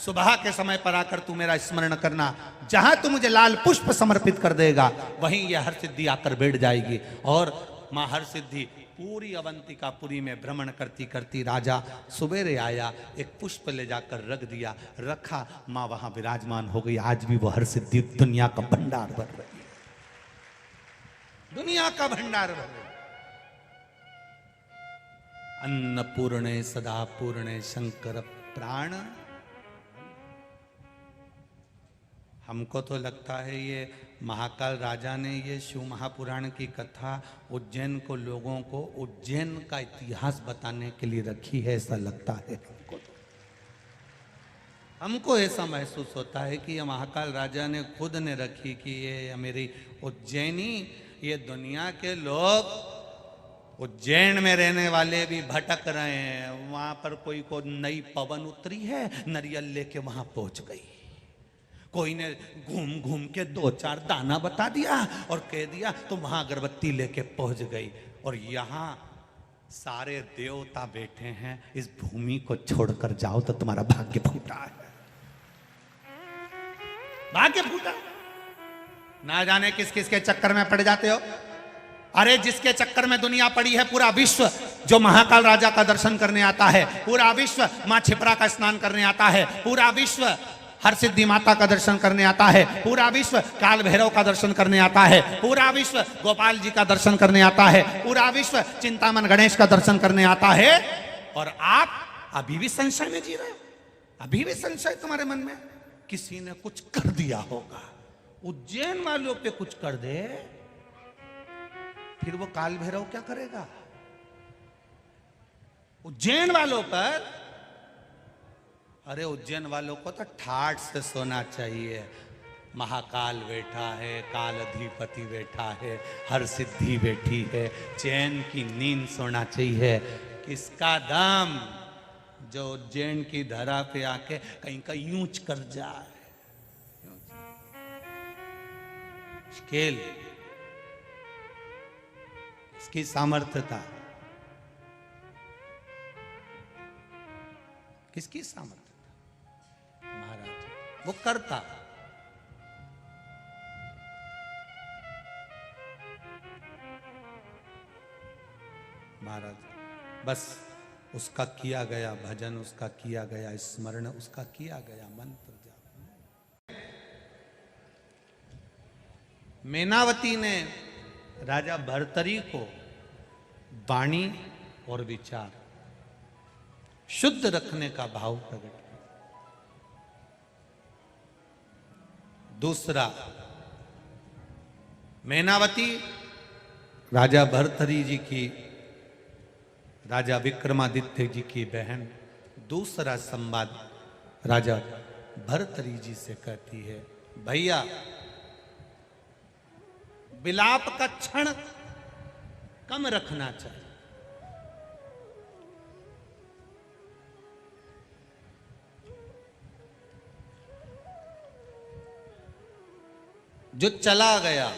Speaker 1: सुबह के समय पर आकर तू मेरा स्मरण करना, जहां तू मुझे लाल पुष्प समर्पित कर देगा वहीं ये हरसिद्धि आकर बैठ जाएगी। और माँ हरसिद्धि पूरी अवंतिकापुरी में भ्रमण करती करती राजा सुबेरे आया, एक पुष्प ले जाकर रख दिया, रखा, माँ वहां विराजमान हो गई। आज भी वो हरसिद्धि दुनिया का भंडार भर रही है, दुनिया का भंडार भर रही। अन्नपूर्णे सदा पूर्णे शंकर प्राण। हमको तो लगता है ये महाकाल राजा ने ये शिव महापुराण की कथा उज्जैन को, लोगों को उज्जैन का इतिहास बताने के लिए रखी है, ऐसा लगता है हमको। हमको ऐसा महसूस होता है कि ये महाकाल राजा ने खुद ने रखी कि ये मेरी उज्जैनी, ये दुनिया के लोग उज्जैन में रहने वाले भी भटक रहे हैं, वहां पर कोई को नई पवन उतरी है, नारियल लेके वहां पहुंच गई, कोई ने घूम घूम के 2-4 दाना बता दिया और कह दिया तो वहां अगरबत्ती लेके पहुंच गई। और यहां सारे देवता बैठे हैं, इस भूमि को छोड़कर जाओ तो तुम्हारा भाग्य फूटा है, भाग्य फूटा। ना जाने किस किस के चक्कर में पड़ जाते हो। अरे जिसके चक्कर में दुनिया पड़ी है, पूरा विश्व जो महाकाल राजा का दर्शन करने आता है, पूरा विश्व मां छिपरा का स्नान करने आता है, पूरा विश्व हरसिद्धि माता का दर्शन करने आता है, पूरा विश्व काल भैरव का दर्शन करने आता है, पूरा विश्व गोपाल जी का दर्शन करने आता है, पूरा विश्व चिंतामन गणेश का दर्शन करने आता है। और आप अभी भी संशय में जी रहे हो, अभी भी संशय तुम्हारे मन में, किसी ने कुछ कर दिया होगा। उज्जैन वालों पे कुछ कर दे, फिर वो काल भैरव क्या करेगा? उज्जैन वालों पर, अरे उज्जैन वालों को तो ठाठ से सोना चाहिए। महाकाल बैठा है, काल अधिपति बैठा है, हरसिद्धि बैठी है, चैन की नींद सोना चाहिए। किसका दम जो उज्जैन की धरा पे आके कहीं का यूंच कर जाए। स्केल, इसकी सामर्थ्यता, किसकी सामर्थ्य? महाराज वो करता। महाराज बस उसका किया गया भजन, उसका किया गया स्मरण, उसका किया गया मंत्र जाप। मैनावती ने राजा भर्तरी को वाणी और विचार शुद्ध रखने का भाव प्रकट किया। दूसरा, मैनावती राजा भर्तरी जी की, राजा विक्रमादित्य जी की बहन, दूसरा संवाद राजा भर्तरी जी से कहती है, भैया विलाप का क्षण कम रखना चाहिए। जो चला गया,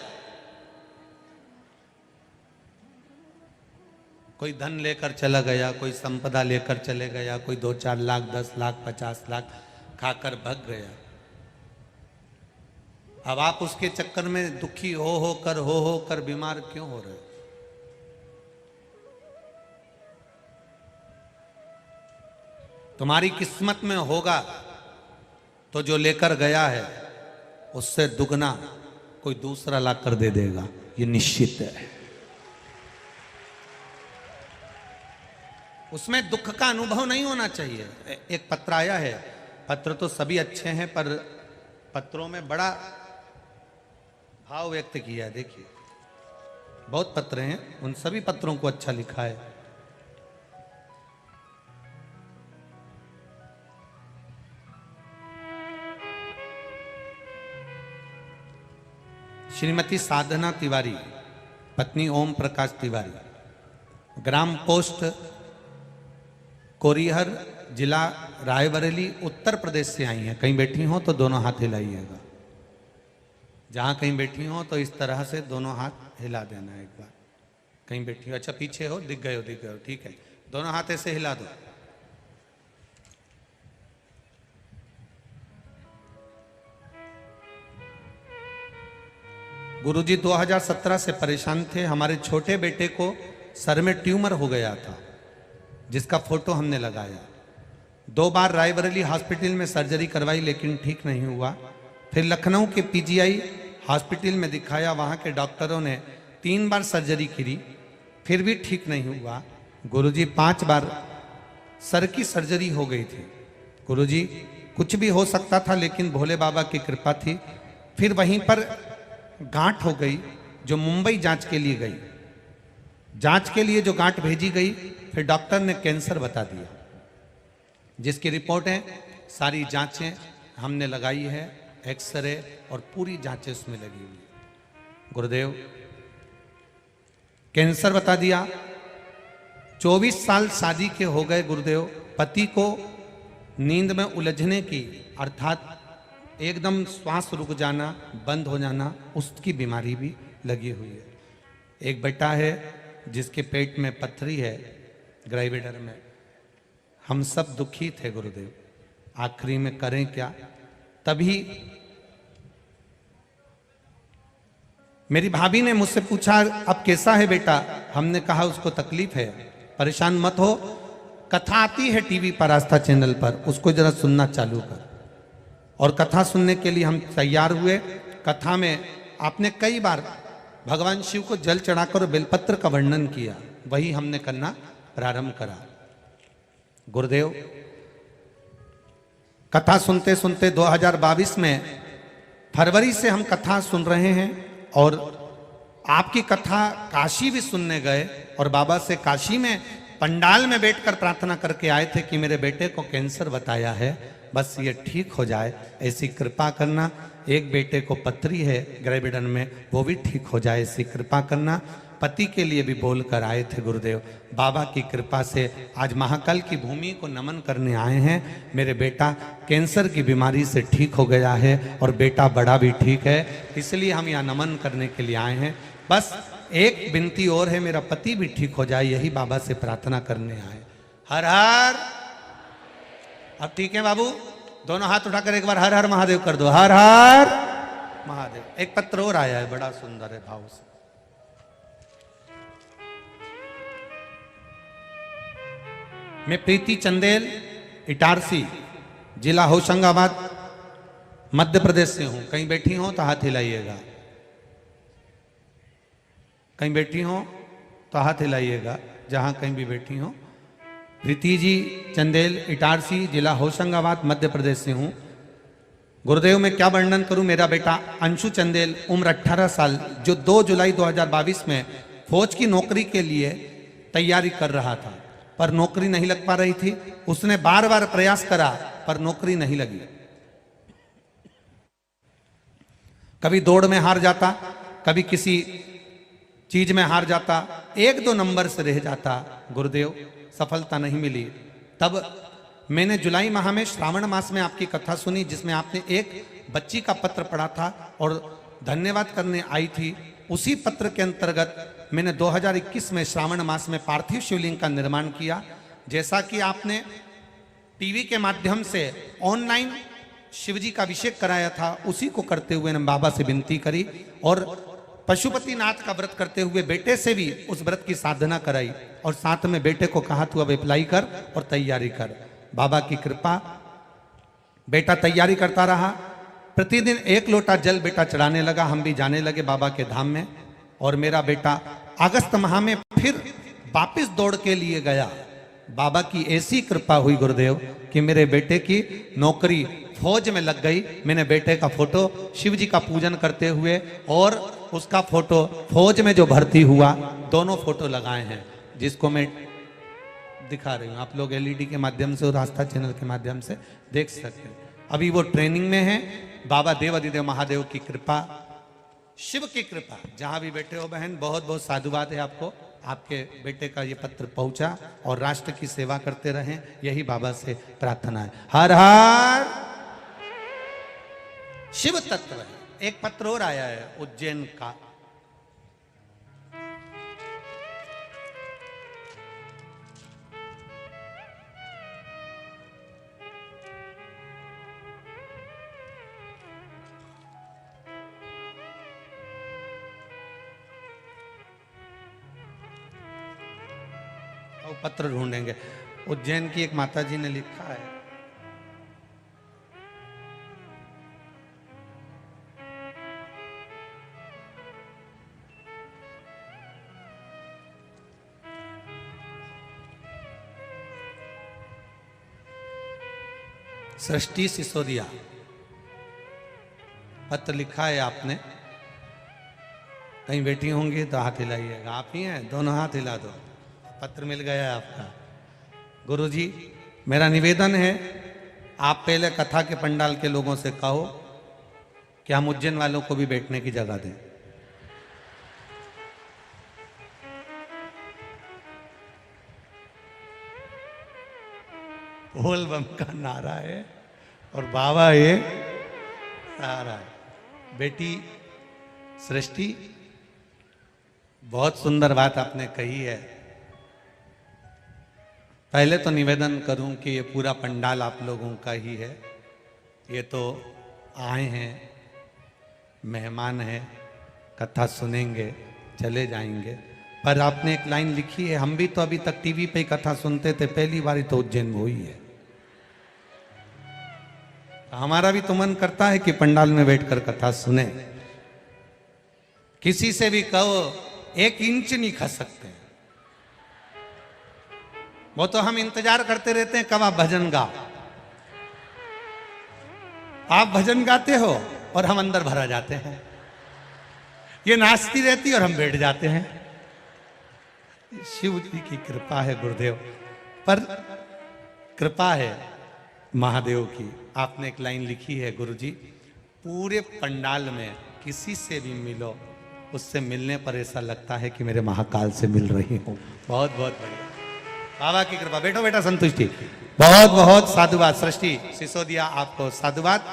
Speaker 1: कोई धन लेकर चला गया, कोई संपदा लेकर चले गया, कोई 2-4 लाख, 10 लाख, 50 लाख खाकर भग गया। अब आप उसके चक्कर में दुखी हो कर बीमार क्यों हो रहे हो? तुम्हारी किस्मत में होगा तो जो लेकर गया है उससे दुगना कोई दूसरा ला कर दे देगा, ये निश्चित है। उसमें दुख का अनुभव नहीं होना चाहिए। एक पत्र आया है, पत्र तो सभी अच्छे हैं पर पत्रों में बड़ा भाव व्यक्त किया है। देखिए, बहुत पत्र हैं, उन सभी पत्रों को अच्छा लिखा है। श्रीमती साधना तिवारी, पत्नी ओम प्रकाश तिवारी, ग्राम पोस्ट कोरिहर, जिला रायबरेली, उत्तर प्रदेश से आई हैं। कहीं बैठी हो तो दोनों हाथ हिलाइएगा। जहां कहीं बैठी हो तो इस तरह से दोनों हाथ हिला देना एक बार। कहीं बैठी हो, अच्छा पीछे हो, दिख गए हो, ठीक है। दोनों हाथ ऐसे हिला दो। गुरुजी 2017 से परेशान थे। हमारे छोटे बेटे को सर में ट्यूमर हो गया था, जिसका फोटो हमने लगाया। 2 बार रायबरेली हॉस्पिटल में सर्जरी करवाई लेकिन ठीक नहीं हुआ। फिर लखनऊ के पीजीआई हॉस्पिटल में दिखाया, वहां के डॉक्टरों ने 3 बार सर्जरी की, फिर भी ठीक नहीं हुआ। गुरुजी 5 बार सर की सर्जरी हो गई थी। गुरुजी कुछ भी हो सकता था लेकिन भोले बाबा की कृपा थी। फिर वहीं पर गांठ हो गई जो मुंबई जांच के लिए गई। जांच के लिए जो गांठ भेजी गई, फिर डॉक्टर ने कैंसर बता दिया, जिसकी रिपोर्टें सारी जांचें हमने लगाई है, एक्सरे और पूरी जांचें उसमें लगी हुई है। गुरुदेव कैंसर बता दिया। 24 साल शादी के हो गए गुरुदेव। पति को नींद में उलझने की, अर्थात एकदम श्वास रुक जाना, बंद हो जाना, उसकी बीमारी भी लगी हुई है। एक बेटा है जिसके पेट में पथरी है, ग्राइविडर में। हम सब दुखी थे गुरुदेव, आखिरी में करें क्या। तभी मेरी भाभी ने मुझसे पूछा, अब कैसा है बेटा? हमने कहा उसको तकलीफ है, परेशान मत हो, कथा आती है टीवी पर, आस्था चैनल पर, उसको जरा सुनना चालू कर। और कथा सुनने के लिए हम तैयार हुए। कथा में आपने कई बार भगवान शिव को जल चढ़ाकर बेलपत्र का वर्णन किया, वही हमने करना प्रारंभ करा। गुरुदेव कथा सुनते सुनते 2022 में फरवरी से हम कथा सुन रहे हैं और आपकी कथा काशी भी सुनने गए और बाबा से काशी में पंडाल में बैठकर प्रार्थना करके आए थे कि मेरे बेटे को कैंसर बताया है, बस ये ठीक हो जाए, ऐसी कृपा करना। एक बेटे को पथरी है ग्रेविडन में, वो भी ठीक हो जाए, ऐसी कृपा करना। पति के लिए भी बोल कर आए थे गुरुदेव। बाबा की कृपा से आज महाकाल की भूमि को नमन करने आए हैं। मेरे बेटा कैंसर की बीमारी से ठीक हो गया है और बेटा बड़ा भी ठीक है, इसलिए हम यहाँ नमन करने के लिए आए हैं। बस एक विनती और है, मेरा पति भी ठीक हो जाए, यही बाबा से प्रार्थना करने आए। हर हर। अब ठीक है बाबू, दोनों हाथ उठाकर एक बार हर हर महादेव कर दो। हर हर महादेव। एक पत्र और आया है, बड़ा सुंदर है भाव से। मैं प्रीति चंदेल, इटारसी, जिला होशंगाबाद, मध्य प्रदेश से हूं। कहीं बैठी हो तो हाथ हिलाइएगा। कहीं बैठी हो तो हाथ हिलाइएगा, जहां कहीं भी बैठी हो। प्रीति जी चंदेल, इटारसी, जिला होशंगाबाद, मध्य प्रदेश से हूं। गुरुदेव मैं क्या वर्णन करूं। मेरा बेटा अंशु चंदेल, उम्र 18 साल, जो 2 जुलाई 2022 में फौज की नौकरी के लिए तैयारी कर रहा था, पर नौकरी नहीं लग पा रही थी। उसने बार बार प्रयास करा पर नौकरी नहीं लगी। कभी दौड़ में हार जाता, कभी किसी चीज में हार जाता, 1-2 नंबर से रह जाता। गुरुदेव सफलता नहीं मिली। तब मैंने जुलाई माह में श्रावण मास में आपकी कथा सुनी, जिसमें आपने एक बच्ची का पत्र पढ़ा था और धन्यवाद करने आई थी। उसी पत्र के अंतर्गत मैंने 2021 में श्रावण मास में पार्थिव शिवलिंग का निर्माण किया। जैसा कि आपने टीवी के माध्यम से ऑनलाइन शिवजी का अभिषेक कराया था, उसी को करते हुए ने बाबा से विनती करी और पशुपतिनाथ का व्रत करते हुए बेटे से भी उस व्रत की साधना कराई और साथ में बेटे को कहा तू अब अप्लाई कर और तैयारी कर। बाबा की कृपा, बेटा तैयारी करता रहा। प्रतिदिन 1 लोटा जल बेटा चढ़ाने लगा। हम भी जाने लगे बाबा के धाम में और मेरा बेटा अगस्त माह में फिर वापस दौड़ के लिए गया। बाबा की ऐसी कृपा हुई गुरुदेव कि मेरे बेटे की नौकरी फौज में लग गई। मैंने बेटे का फोटो शिव जी का पूजन करते हुए और उसका फोटो फौज में जो भर्ती हुआ, दोनों फोटो लगाए हैं, जिसको मैं दिखा रही हूँ। आप लोग एलईडी के माध्यम से और आस्था चैनल के माध्यम से देख सकते हैं। अभी वो ट्रेनिंग में है। बाबा देवाधिदेव महादेव की कृपा, शिव की कृपा, जहां भी बैठे हो बहन, बहुत बहुत साधुवाद है आपको। आपके बेटे का ये पत्र पहुंचा और राष्ट्र की सेवा करते रहें, यही बाबा से प्रार्थना है। हर हर शिव तत्व है। एक पत्र और आया है उज्जैन का। पत्र ढूंढेंगे। उज्जैन की एक माता जी ने लिखा है, सृष्टि सिसोदिया, पत्र लिखा है आपने। कहीं बैठी होंगी तो हाथ हिलाइएगा। आप ही हैं, दोनों हाथ हिला दो। पत्र मिल गया है आपका। गुरुजी, मेरा निवेदन है, आप पहले कथा के पंडाल के लोगों से कहो कि हम उज्जैन वालों को भी बैठने की जगह दें। बोल बम का नारा है और बाबा ये सहारा है। बेटी सृष्टि, बहुत सुंदर बात आपने कही है। पहले तो निवेदन करूं कि ये पूरा पंडाल आप लोगों का ही है। ये तो आए हैं, मेहमान हैं, कथा सुनेंगे, चले जाएंगे। पर आपने एक लाइन लिखी है, हम भी तो अभी तक टीवी पे ही कथा सुनते थे, पहली बार तो उज्जैन में हुई है। हमारा भी तो मन करता है कि पंडाल में बैठकर कथा सुने। किसी से भी कहो 1 इंच नहीं खा सकते। वो तो हम इंतजार करते रहते हैं कब आप भजन गाओ। आप भजन गाते हो और हम अंदर भरा जाते हैं। ये नाचती रहती और हम बैठ जाते हैं। शिव जी की कृपा है गुरुदेव, पर कृपा है महादेव की। आपने एक लाइन लिखी है गुरुजी, पूरे पंडाल में किसी से भी मिलो, उससे मिलने पर ऐसा लगता है कि मेरे महाकाल से मिल रही हूँ। बहुत बहुत बढ़िया, बाबा की कृपा। बैठो बेटा, संतुष्टि। बहुत बहुत साधुवाद। सृष्टि सिसोदिया, आपको साधुवाद,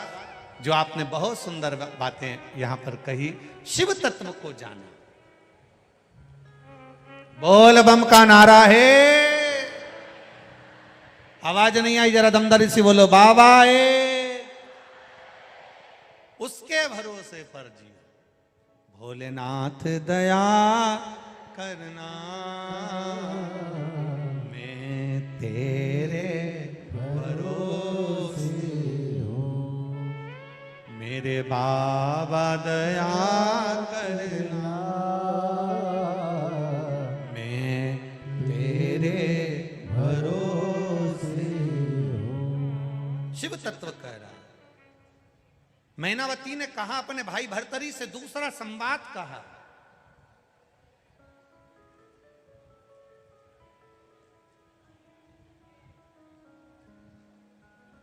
Speaker 1: जो आपने बहुत सुंदर बातें यहां पर कही, शिव तत्व को जाना। बोल बम का नारा है। आवाज नहीं आई, जरा दमदारी से बोलो, बाबा है, उसके भरोसे पर जी। भोलेनाथ दया करना, मैं तेरे भरोसे हूँ। मेरे बाबा दया करना, मैं तेरे भरोसे हूँ। शिव तत्व कह रहा है। मैनावती ने कहा, अपने भाई भरतरी से दूसरा संवाद कहा।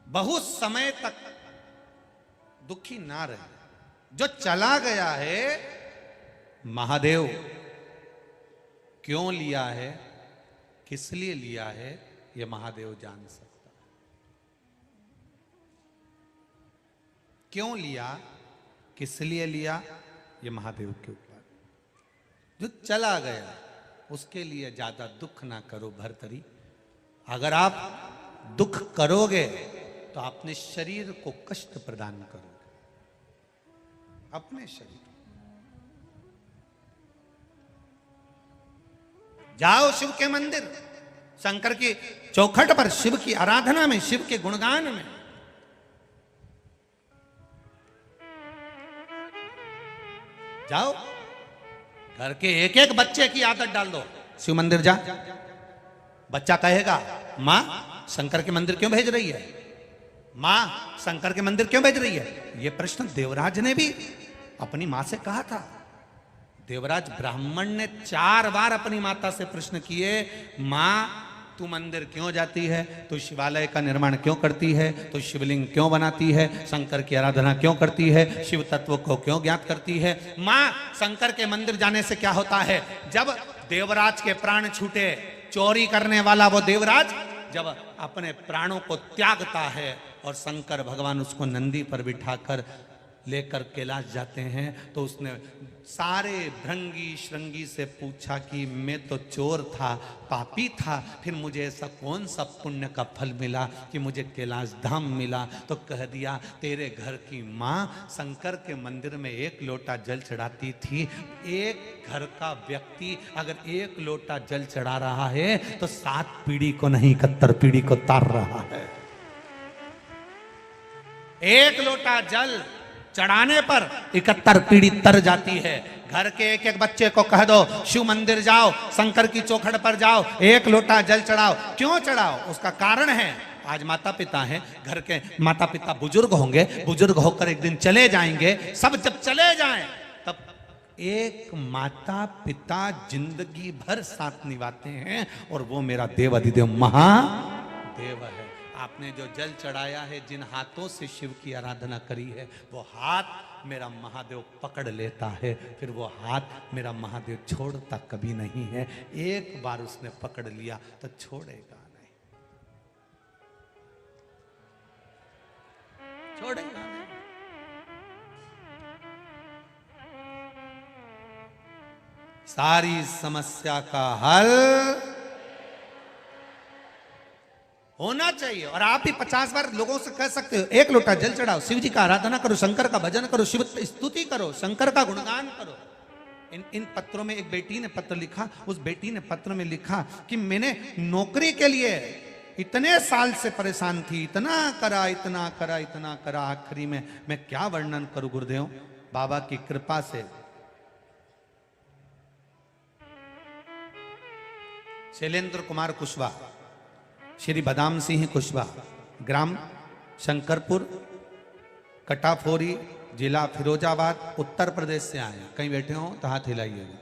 Speaker 1: बहुत समय तक दुखी ना रहे। जो चला गया है, महादेव क्यों लिया है, किस लिए लिया है, यह महादेव जान सकता। क्यों लिया, किस लिए लिया, ये महादेव के ऊपर। जो चला गया उसके लिए ज्यादा दुख ना करो भरतरी। अगर आप दुख करोगे तो अपने शरीर को कष्ट प्रदान करोगे, अपने शरीर। जाओ शिव के मंदिर, शंकर की चौखट पर, शिव की आराधना में, शिव के गुणगान में। जाओ, घर के एक एक बच्चे की आदत डाल दो, शिव मंदिर जा। बच्चा कहेगा मां शंकर के मंदिर क्यों भेज रही है, मां शंकर के मंदिर क्यों भेज रही है। यह प्रश्न देवराज ने भी अपनी मां से कहा था। देवराज ब्राह्मण ने 4 बार अपनी माता से प्रश्न किए, मां तू मंदिर क्यों जाती है, तू शिवालय का निर्माण क्यों करती है, तू शिवलिंग क्यों बनाती है, शंकर की आराधना क्यों करती है, शिव तत्व को क्यों ज्ञात करती है। मां शंकर के मंदिर जाने से क्या होता है। जब देवराज के प्राण छूटे, चोरी करने वाला वो देवराज जब अपने प्राणों को त्यागता है और शंकर भगवान उसको नंदी पर बिठाकर लेकर कैलाश जाते हैं, तो उसने सारे भृंगी श्रृंगी से पूछा कि मैं तो चोर था, पापी था, फिर मुझे ऐसा कौन सा पुण्य का फल मिला कि मुझे कैलाश धाम मिला। तो कह दिया तेरे घर की माँ शंकर के मंदिर में 1 लोटा जल चढ़ाती थी। एक घर का व्यक्ति अगर 1 लोटा जल चढ़ा रहा है तो 7 पीढ़ी को नहीं 71 पीढ़ी को तार रहा है। 1 लोटा जल चढ़ाने पर 71 पीढ़ी तर जाती है। घर के एक एक बच्चे को कह दो शिव मंदिर जाओ, शंकर की चौखट पर जाओ, 1 लोटा जल चढ़ाओ। क्यों चढ़ाओ, उसका कारण है। आज माता पिता हैं, घर के माता पिता बुजुर्ग होंगे, बुजुर्ग होकर एक दिन चले जाएंगे। सब जब चले जाएं तब एक माता पिता जिंदगी भर साथ निभाते हैं, और वो मेरा देव अधिदेव महादेव है। आपने जो जल चढ़ाया है, जिन हाथों से शिव की आराधना करी है, वो हाथ मेरा महादेव पकड़ लेता है। फिर वो हाथ मेरा महादेव छोड़ता कभी नहीं है। एक बार उसने पकड़ लिया तो छोड़ेगा नहीं, छोड़ेगा नहीं। सारी समस्या का हल होना चाहिए। और आप भी 50 बार लोगों से कह सकते हो 1 लोटा जल चढ़ाओ, शिव जी का आराधना करो, शंकर का भजन करो, शिव स्तुति करो, शंकर का गुणगान करो। इन पत्रों में एक बेटी ने पत्र लिखा। उस बेटी ने पत्र में लिखा कि मैंने नौकरी के लिए इतने साल से परेशान थी, इतना करा इतना करा इतना करा, आखिरी में मैं क्या वर्णन करूं गुरुदेव। बाबा की कृपा से शैलेंद्र कुमार कुशवाहा, श्री बदाम सिंह कुशवाहा, ग्राम शंकरपुर, कटाफोरी, जिला फिरोजाबाद, उत्तर प्रदेश से आए। कहीं बैठे हो तो हाथ हिलाइएगा,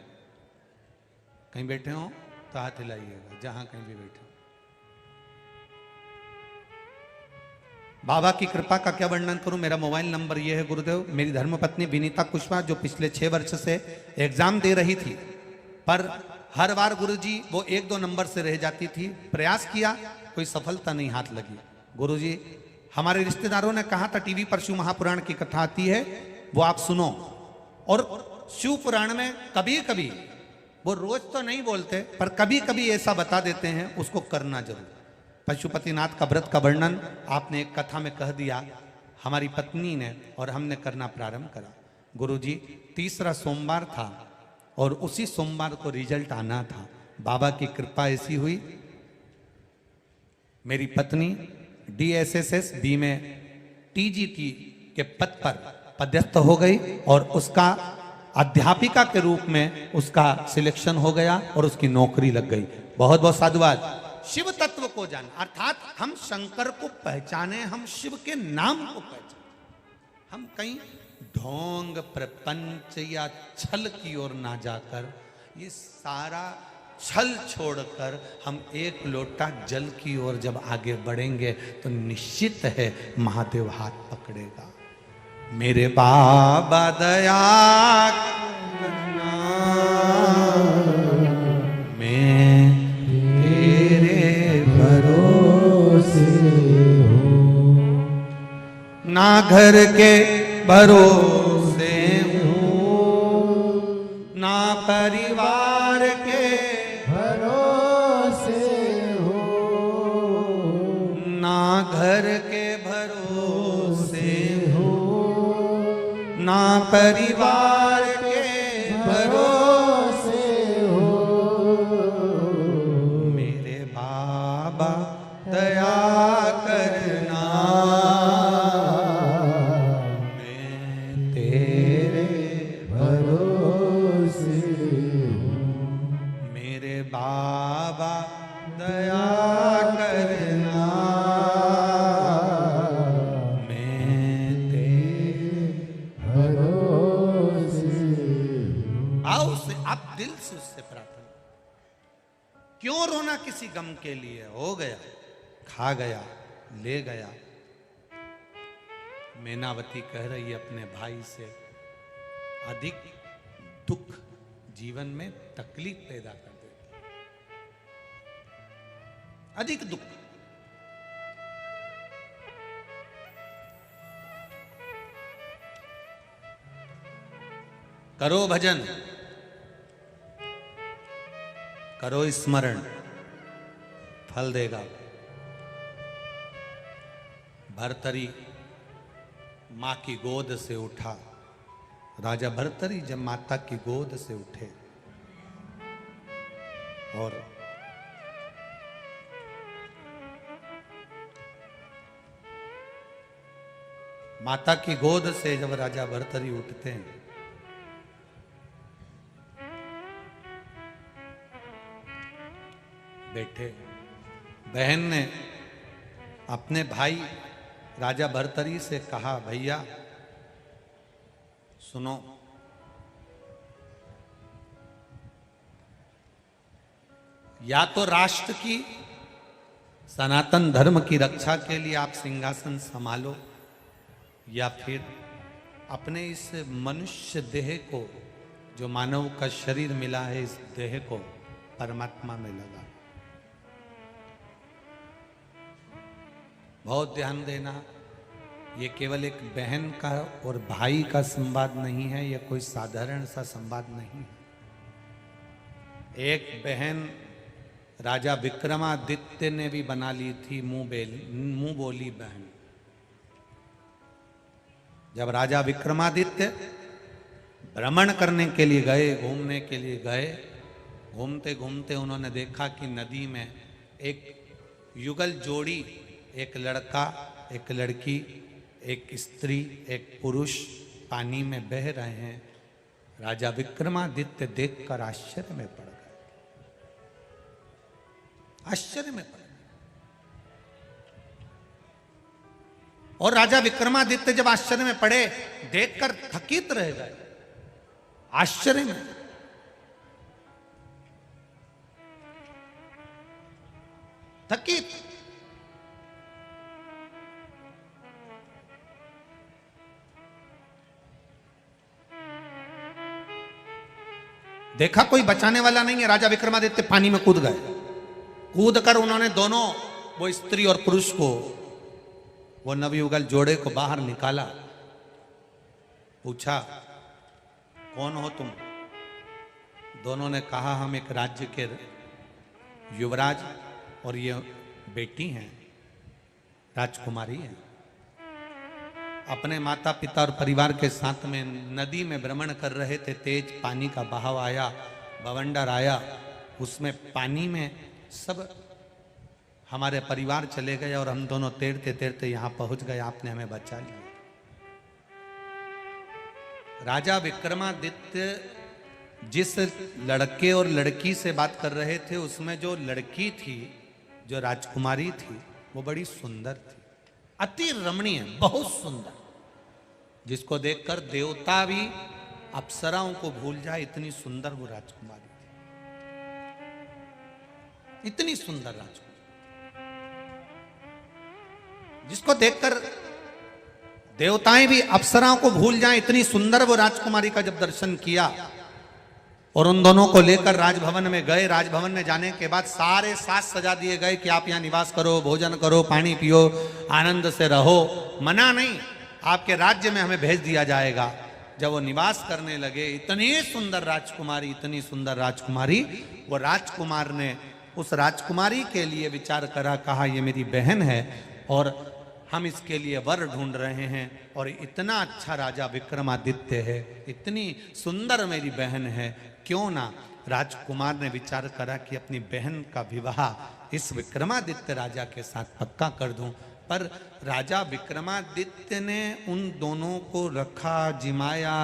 Speaker 1: कहीं बैठे हो तो हाथ हिलाइएगा, जहां कहीं भी बैठे हो। बाबा की कृपा का क्या वर्णन करूं। मेरा मोबाइल नंबर यह है गुरुदेव। मेरी धर्मपत्नी विनीता कुशवाहा जो पिछले 6 वर्ष से एग्जाम दे रही थी, पर हर बार गुरुजी वो 1-2 नंबर से रह जाती थी। प्रयास किया, कोई सफलता नहीं हाथ लगी। गुरुजी हमारे रिश्तेदारों ने कहा था टीवी पर शिव महापुराण की कथा आती है, वो आप सुनो। और शिव पुराण में कभी कभी, वो रोज तो नहीं बोलते, पर कभी कभी ऐसा बता देते हैं, उसको करना जरूर। पशुपतिनाथ का व्रत का वर्णन आपने एक कथा में कह दिया, हमारी पत्नी ने और हमने करना प्रारंभ करा। गुरुजी 3रा सोमवार था और उसी सोमवार को रिजल्ट आना था। बाबा की कृपा ऐसी हुई, मेरी पत्नी DSSS B में TGT के पद पर पदस्थ हो गई और उसका अध्यापिका के रूप में उसका सिलेक्शन हो गया और उसकी नौकरी लग गई। बहुत बहुत साधुवाद। शिव तत्व को जान, अर्थात हम शंकर को पहचाने, हम शिव के नाम को पहचाने। हम कहीं ढोंग प्रपंच या छल की ओर ना जाकर, ये सारा छल छोड़कर हम 1 लोटा जल की ओर जब आगे बढ़ेंगे तो निश्चित है महादेव हाथ पकड़ेगा। मेरे बाबा दया करना, मैं तेरे भरोसे हूँ, ना घर के भरोसे हूँ, परिवार के
Speaker 2: भरोसे हो,
Speaker 1: ना घर के भरोसे हो, ना परिवार के भरोसे
Speaker 2: हो,
Speaker 1: मेरे बाबा दया करना, मैं तेरे
Speaker 2: भरोसे हो,
Speaker 1: मेरे बाबा दया करना, मैं तेरे
Speaker 2: भरोसे हो।
Speaker 1: आओ उससे, आप दिल से उससे प्रार्थना। क्यों रोना किसी गम के लिए? हो गया, खा गया, ले गया। मैनावती कह रही है अपने भाई से, अधिक दुख जीवन में तकलीफ पैदा कर देता, अधिक दुख। करो भजन, करो स्मरण, फल देगा। भर्तरी मां की गोद से उठा। राजा भर्तरी जब माता की गोद से उठे और माता की गोद से जब राजा भर्तरी उठते हैं, बैठे, बहन ने अपने भाई राजा भर्तरी से कहा, भैया सुनो, या तो राष्ट्र की सनातन धर्म की रक्षा के लिए आप सिंहासन संभालो, या फिर अपने इस मनुष्य देह को, जो मानव का शरीर मिला है, इस देह को परमात्मा में लगा। बहुत ध्यान देना, ये केवल एक बहन का और भाई का संवाद नहीं है, यह कोई साधारण सा संवाद नहीं है। एक बहन राजा विक्रमादित्य ने भी बना ली थी मुंह बोली बहन। जब राजा विक्रमादित्य भ्रमण करने के लिए गए, घूमने के लिए गए, घूमते घूमते उन्होंने देखा कि नदी में एक युगल जोड़ी, एक लड़का, एक लड़की, एक स्त्री, एक पुरुष पानी में बह रहे हैं। राजा विक्रमादित्य देखकर आश्चर्य में पड़ गए, आश्चर्य में पड़ गए। और राजा विक्रमादित्य जब आश्चर्य में पड़े, देखकर थकित रह गए, आश्चर्य में। थकित। देखा कोई बचाने वाला नहीं है, राजा विक्रमादित्य पानी में कूद गए। कूद कर उन्होंने दोनों, वो स्त्री और पुरुष को, वो नवयुगल जोड़े को बाहर निकाला। पूछा, कौन हो तुम? दोनों ने कहा, हम एक राज्य के युवराज और ये बेटी हैं, राजकुमारी हैं। अपने माता पिता और परिवार के साथ में नदी में भ्रमण कर रहे थे। तेज पानी का बहाव आया, बवंडर आया, उसमें पानी में सब हमारे परिवार चले गए और हम दोनों तैरते तैरते यहां पहुंच गए, आपने हमें बचा लिया। राजा विक्रमादित्य जिस लड़के और लड़की से बात कर रहे थे, उसमें जो लड़की थी, जो राजकुमारी थी, वो बड़ी सुंदर थी, अति रमणीय, बहुत सुंदर, जिसको देखकर देवता भी अप्सराओं को भूल जाए, इतनी सुंदर वो राजकुमारी थी, इतनी सुंदर राजकुमारी, जिसको देखकर देवताएं भी अप्सराओं को भूल जाएं, इतनी सुंदर वो राजकुमारी का जब दर्शन किया और उन दोनों को लेकर राजभवन में गए। राजभवन में जाने के बाद सारे साज सजा दिए गए कि आप यहाँ निवास करो, भोजन करो, पानी पियो, आनंद से रहो। मना नहीं, आपके राज्य में हमें भेज दिया जाएगा। जब वो निवास करने लगे, इतनी सुंदर राजकुमारी, इतनी सुंदर राजकुमारी, वो राजकुमार ने उस राजकुमारी के लिए विचार करा, कहा ये मेरी बहन है और हम इसके लिए वर ढूंढ रहे हैं, और इतना अच्छा राजा विक्रमादित्य है, इतनी सुंदर मेरी बहन है, क्यों ना राजकुमार ने विचार करा कि अपनी बहन का विवाह इस विक्रमादित्य राजा के साथ पक्का कर दूं। पर राजा विक्रमादित्य ने उन दोनों को रखा, जिमाया,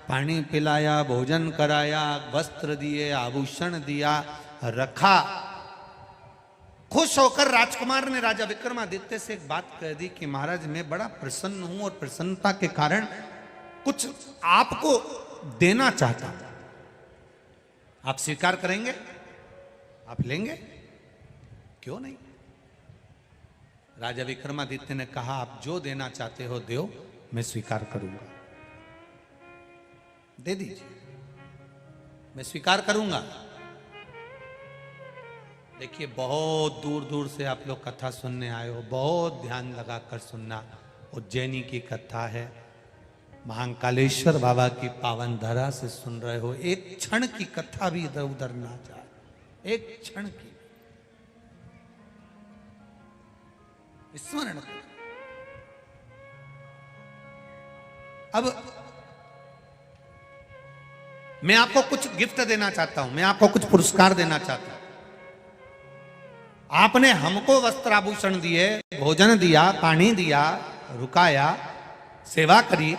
Speaker 1: पानी पिलाया, भोजन कराया, वस्त्र दिए, आभूषण दिया, रखा। खुश होकर राजकुमार ने राजा विक्रमादित्य से एक बात कह दी कि महाराज मैं बड़ा प्रसन्न हूं और प्रसन्नता के कारण कुछ आपको देना चाहता हूं, आप स्वीकार करेंगे? आप लेंगे? क्यों नहीं? राजा विक्रमादित्य ने कहा आप जो देना चाहते हो दो, मैं स्वीकार करूंगा। दे दीजिए, मैं स्वीकार करूंगा। देखिए बहुत दूर दूर से आप लोग कथा सुनने आए हो, बहुत ध्यान लगाकर सुनना। उज्जैनी की कथा है, महाकालेश्वर बाबा की पावन धरा से सुन रहे हो। एक क्षण की कथा भी इधर उधर ना जाए, एक क्षण की स्मरण करो। अब मैं आपको कुछ गिफ्ट देना चाहता हूं, मैं आपको कुछ पुरस्कार देना चाहता हूं। आपने हमको वस्त्राभूषण दिए, भोजन दिया, पानी दिया, रुकाया, सेवा करी,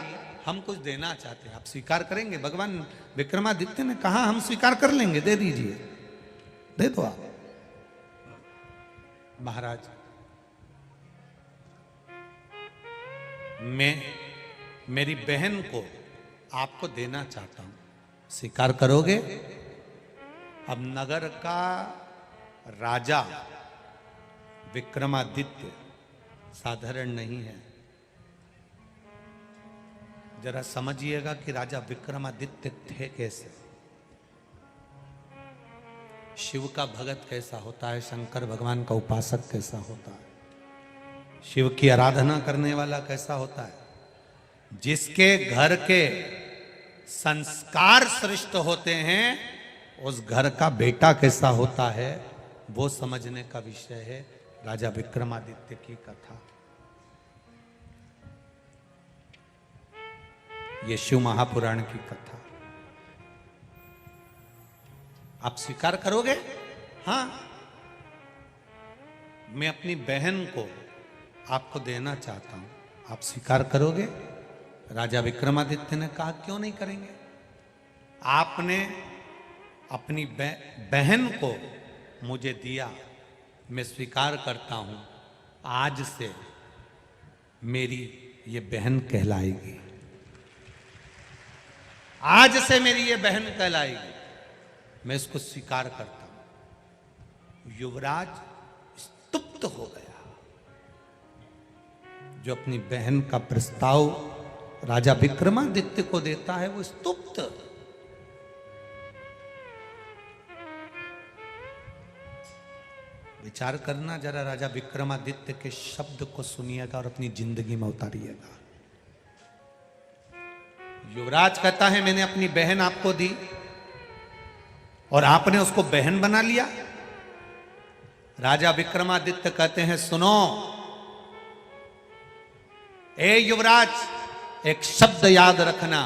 Speaker 1: हम कुछ देना चाहते हैं, आप स्वीकार करेंगे? भगवान विक्रमादित्य ने कहा हम स्वीकार कर लेंगे, दे दीजिए, दे दो आप। महाराज मैं मेरी बहन को आपको देना चाहता हूं, स्वीकार करोगे? अब नगर का राजा विक्रमादित्य साधारण नहीं है। जरा समझिएगा कि राजा विक्रमादित्य थे कैसे। शिव का भगत कैसा होता है, शंकर भगवान का उपासक कैसा होता है, शिव की आराधना करने वाला कैसा होता है, जिसके घर के संस्कार श्रेष्ठ होते हैं उस घर का बेटा कैसा होता है, वो समझने का विषय है राजा विक्रमादित्य की कथा। ये शिव महापुराण की कथा। आप स्वीकार करोगे? हाँ, मैं अपनी बहन को आपको देना चाहता हूं, आप स्वीकार करोगे? राजा विक्रमादित्य ने कहा क्यों नहीं करेंगे। आपने अपनी बहन को मुझे दिया, मैं स्वीकार करता हूं, आज से मेरी ये बहन कहलाएगी, आज से मेरी ये बहन कहलाएगी, मैं इसको स्वीकार करता हूं। युवराज स्तुप्त हो गया। जो अपनी बहन का प्रस्ताव राजा विक्रमादित्य को देता है वो स्तुप्त। विचार करना जरा, राजा विक्रमादित्य के शब्द को सुनिएगा और अपनी जिंदगी में उतारिएगा। युवराज कहता है मैंने अपनी बहन आपको दी और आपने उसको बहन बना लिया। राजा विक्रमादित्य कहते हैं सुनो ए युवराज, एक शब्द याद रखना,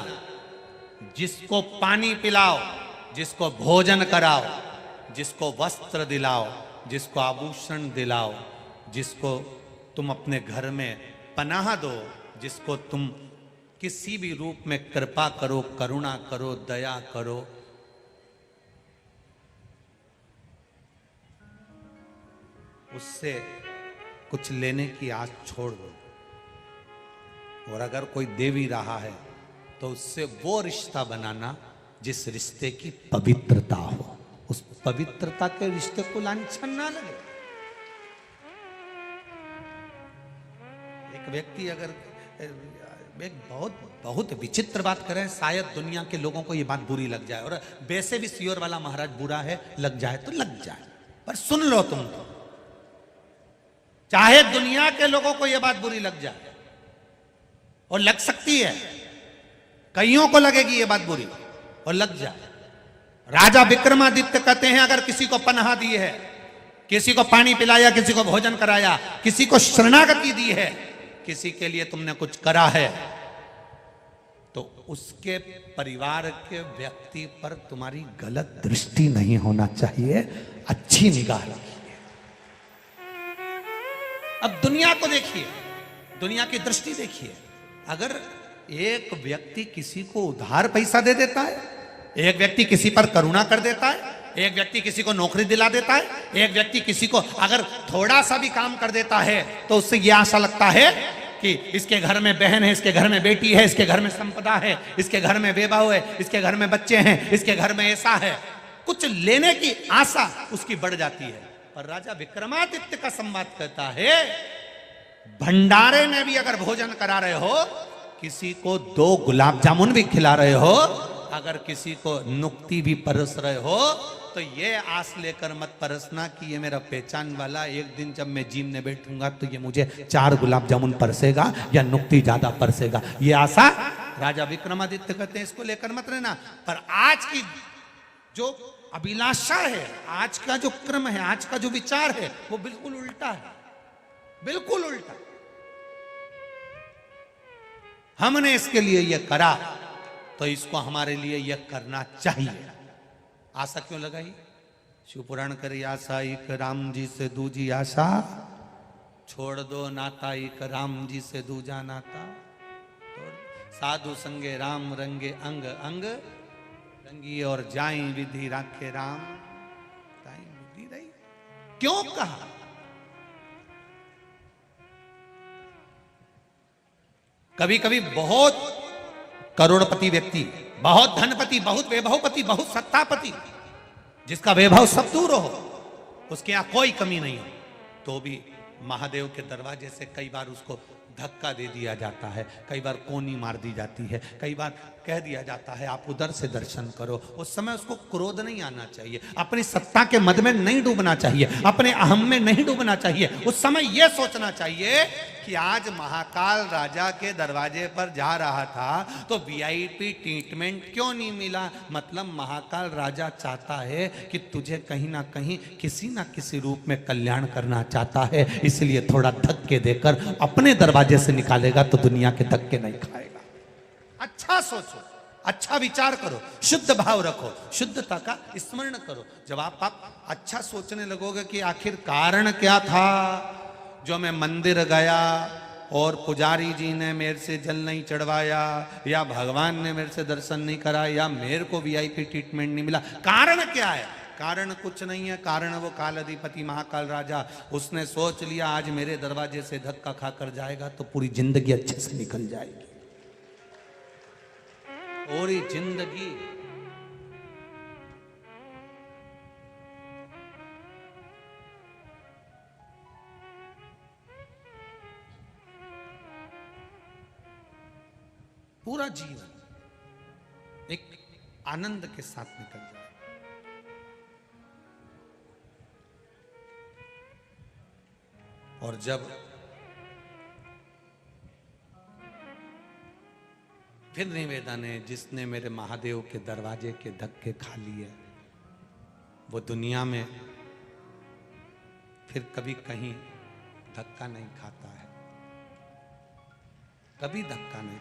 Speaker 1: जिसको पानी पिलाओ, जिसको भोजन कराओ, जिसको वस्त्र दिलाओ, जिसको आभूषण दिलाओ, जिसको तुम अपने घर में पनाह दो, जिसको तुम किसी भी रूप में कृपा करो, करुणा करो, दया करो, उससे कुछ लेने की आस छोड़ दो। और अगर कोई दे भी रहा है तो उससे वो रिश्ता बनाना जिस रिश्ते की पवित्रता हो, उस पवित्रता के रिश्ते को लांछन ना लगे। एक व्यक्ति अगर एक बहुत विचित्र बात करें, शायद दुनिया के लोगों को ये बात बुरी लग जाए, और वैसे भी सियोर वाला महाराज बुरा है, लग जाए तो लग जाए, पर सुन लो तुम तो, चाहे दुनिया के लोगों को यह बात बुरी लग जाए, और लग सकती है, कईयों को लगेगी ये बात बुरी और लग जाए। राजा विक्रमादित्य कहते हैं अगर किसी को पनाह दी है, किसी को पानी पिलाया, किसी को भोजन कराया, किसी को शरणागति दी है, किसी के लिए तुमने कुछ करा है, तो उसके परिवार के व्यक्ति पर तुम्हारी गलत दृष्टि नहीं होना चाहिए, अच्छी निगाह रखिए। अब दुनिया को देखिए, दुनिया की दृष्टि देखिए। अगर एक व्यक्ति किसी को उधार पैसा दे देता है, एक व्यक्ति किसी पर करुणा कर देता है, एक व्यक्ति किसी को नौकरी दिला देता है, एक व्यक्ति किसी को अगर थोड़ा सा भी काम कर देता है, तो उससे यह आशा लगता है कि इसके घर में बहन है, इसके घर में बेटी है, इसके घर में संपदा है, इसके घर में बेबहू है, इसके घर में बच्चे हैं, इसके घर में ऐसा है, कुछ लेने की आशा उसकी बढ़ जाती है। पर राजा विक्रमादित्य का संवाद कहता है, भंडारे में भी अगर भोजन करा रहे हो, किसी को 2 गुलाब जामुन भी खिला रहे हो, अगर किसी को नुक्ति भी परस रहे हो, तो ये आस लेकर मत परसना कि ये मेरा पहचान वाला, एक दिन जब मैं जिम में बैठूंगा तो ये मुझे 4 गुलाब जामुन परसेगा या नुक्ति ज्यादा परसेगा। ये आशा राजा विक्रमादित्य कहते हैं इसको लेकर मत रहना। पर आज की जो अभिलाषा है, आज का जो क्रम है, आज का जो विचार है, वो बिल्कुल उल्टा है, बिल्कुल उल्टा। हमने इसके लिए यह करा तो इसको हमारे लिए यह करना चाहिए। आशा क्यों लगाई? शिव पुराण करे आशा एक राम जी से दूजी आशा, छोड़ दो नाता एक राम जी से दूजा नाता, साधु संगे राम रंगे अंग अंग, रंगी और जाई विधि राखे राम, विधि रही। क्यों कहा? कभी कभी बहुत करोड़पति व्यक्ति, बहुत धनपति, बहुत वैभवपति, बहुत सत्तापति, जिसका वैभव सब दूर हो, उसके यहां कोई कमी नहीं हो, तो भी महादेव के दरवाजे से कई बार उसको धक्का दे दिया जाता है, कई बार कोनी मार दी जाती है, कई बार कह दिया जाता है आप उधर से दर्शन करो। उस समय उसको क्रोध नहीं आना चाहिए, अपनी सत्ता के मद में नहीं डूबना चाहिए, अपने अहम में नहीं डूबना चाहिए। उस समय यह सोचना चाहिए कि आज महाकाल राजा के दरवाजे पर जा रहा था तो वीआईपी ट्रीटमेंट क्यों नहीं मिला? मतलब महाकाल राजा चाहता है कि तुझे कहीं ना कहीं किसी ना किसी रूप में कल्याण करना चाहता है, इसलिए थोड़ा धक्के देकर अपने दरवाजे से निकालेगा तो दुनिया के धक्के नहीं खाएगा। अच्छा सोचो, अच्छा विचार करो, शुद्ध भाव रखो, शुद्धता का स्मरण करो। जब आप अच्छा सोचने लगोगे कि आखिर कारण क्या था जो मैं मंदिर गया और पुजारी जी ने मेरे से जल नहीं चढ़वाया, या भगवान ने मेरे से दर्शन नहीं कराया, या मेरे को वीआईपी ट्रीटमेंट नहीं मिला, कारण क्या है? कारण कुछ नहीं है, कारण वो काल अधिपति महाकाल राजा, उसने सोच लिया आज मेरे दरवाजे से धक्का खाकर जाएगा तो पूरी जिंदगी अच्छे से निकल जाएगी, पूरी जिंदगी। पूरा जीवन एक आनंद के साथ निकल जाए। और जब फिर निवेदन है, जिसने मेरे महादेव के दरवाजे के धक्के खा लिए वो दुनिया में फिर कभी कहीं धक्का नहीं खाता है, कभी धक्का नहीं।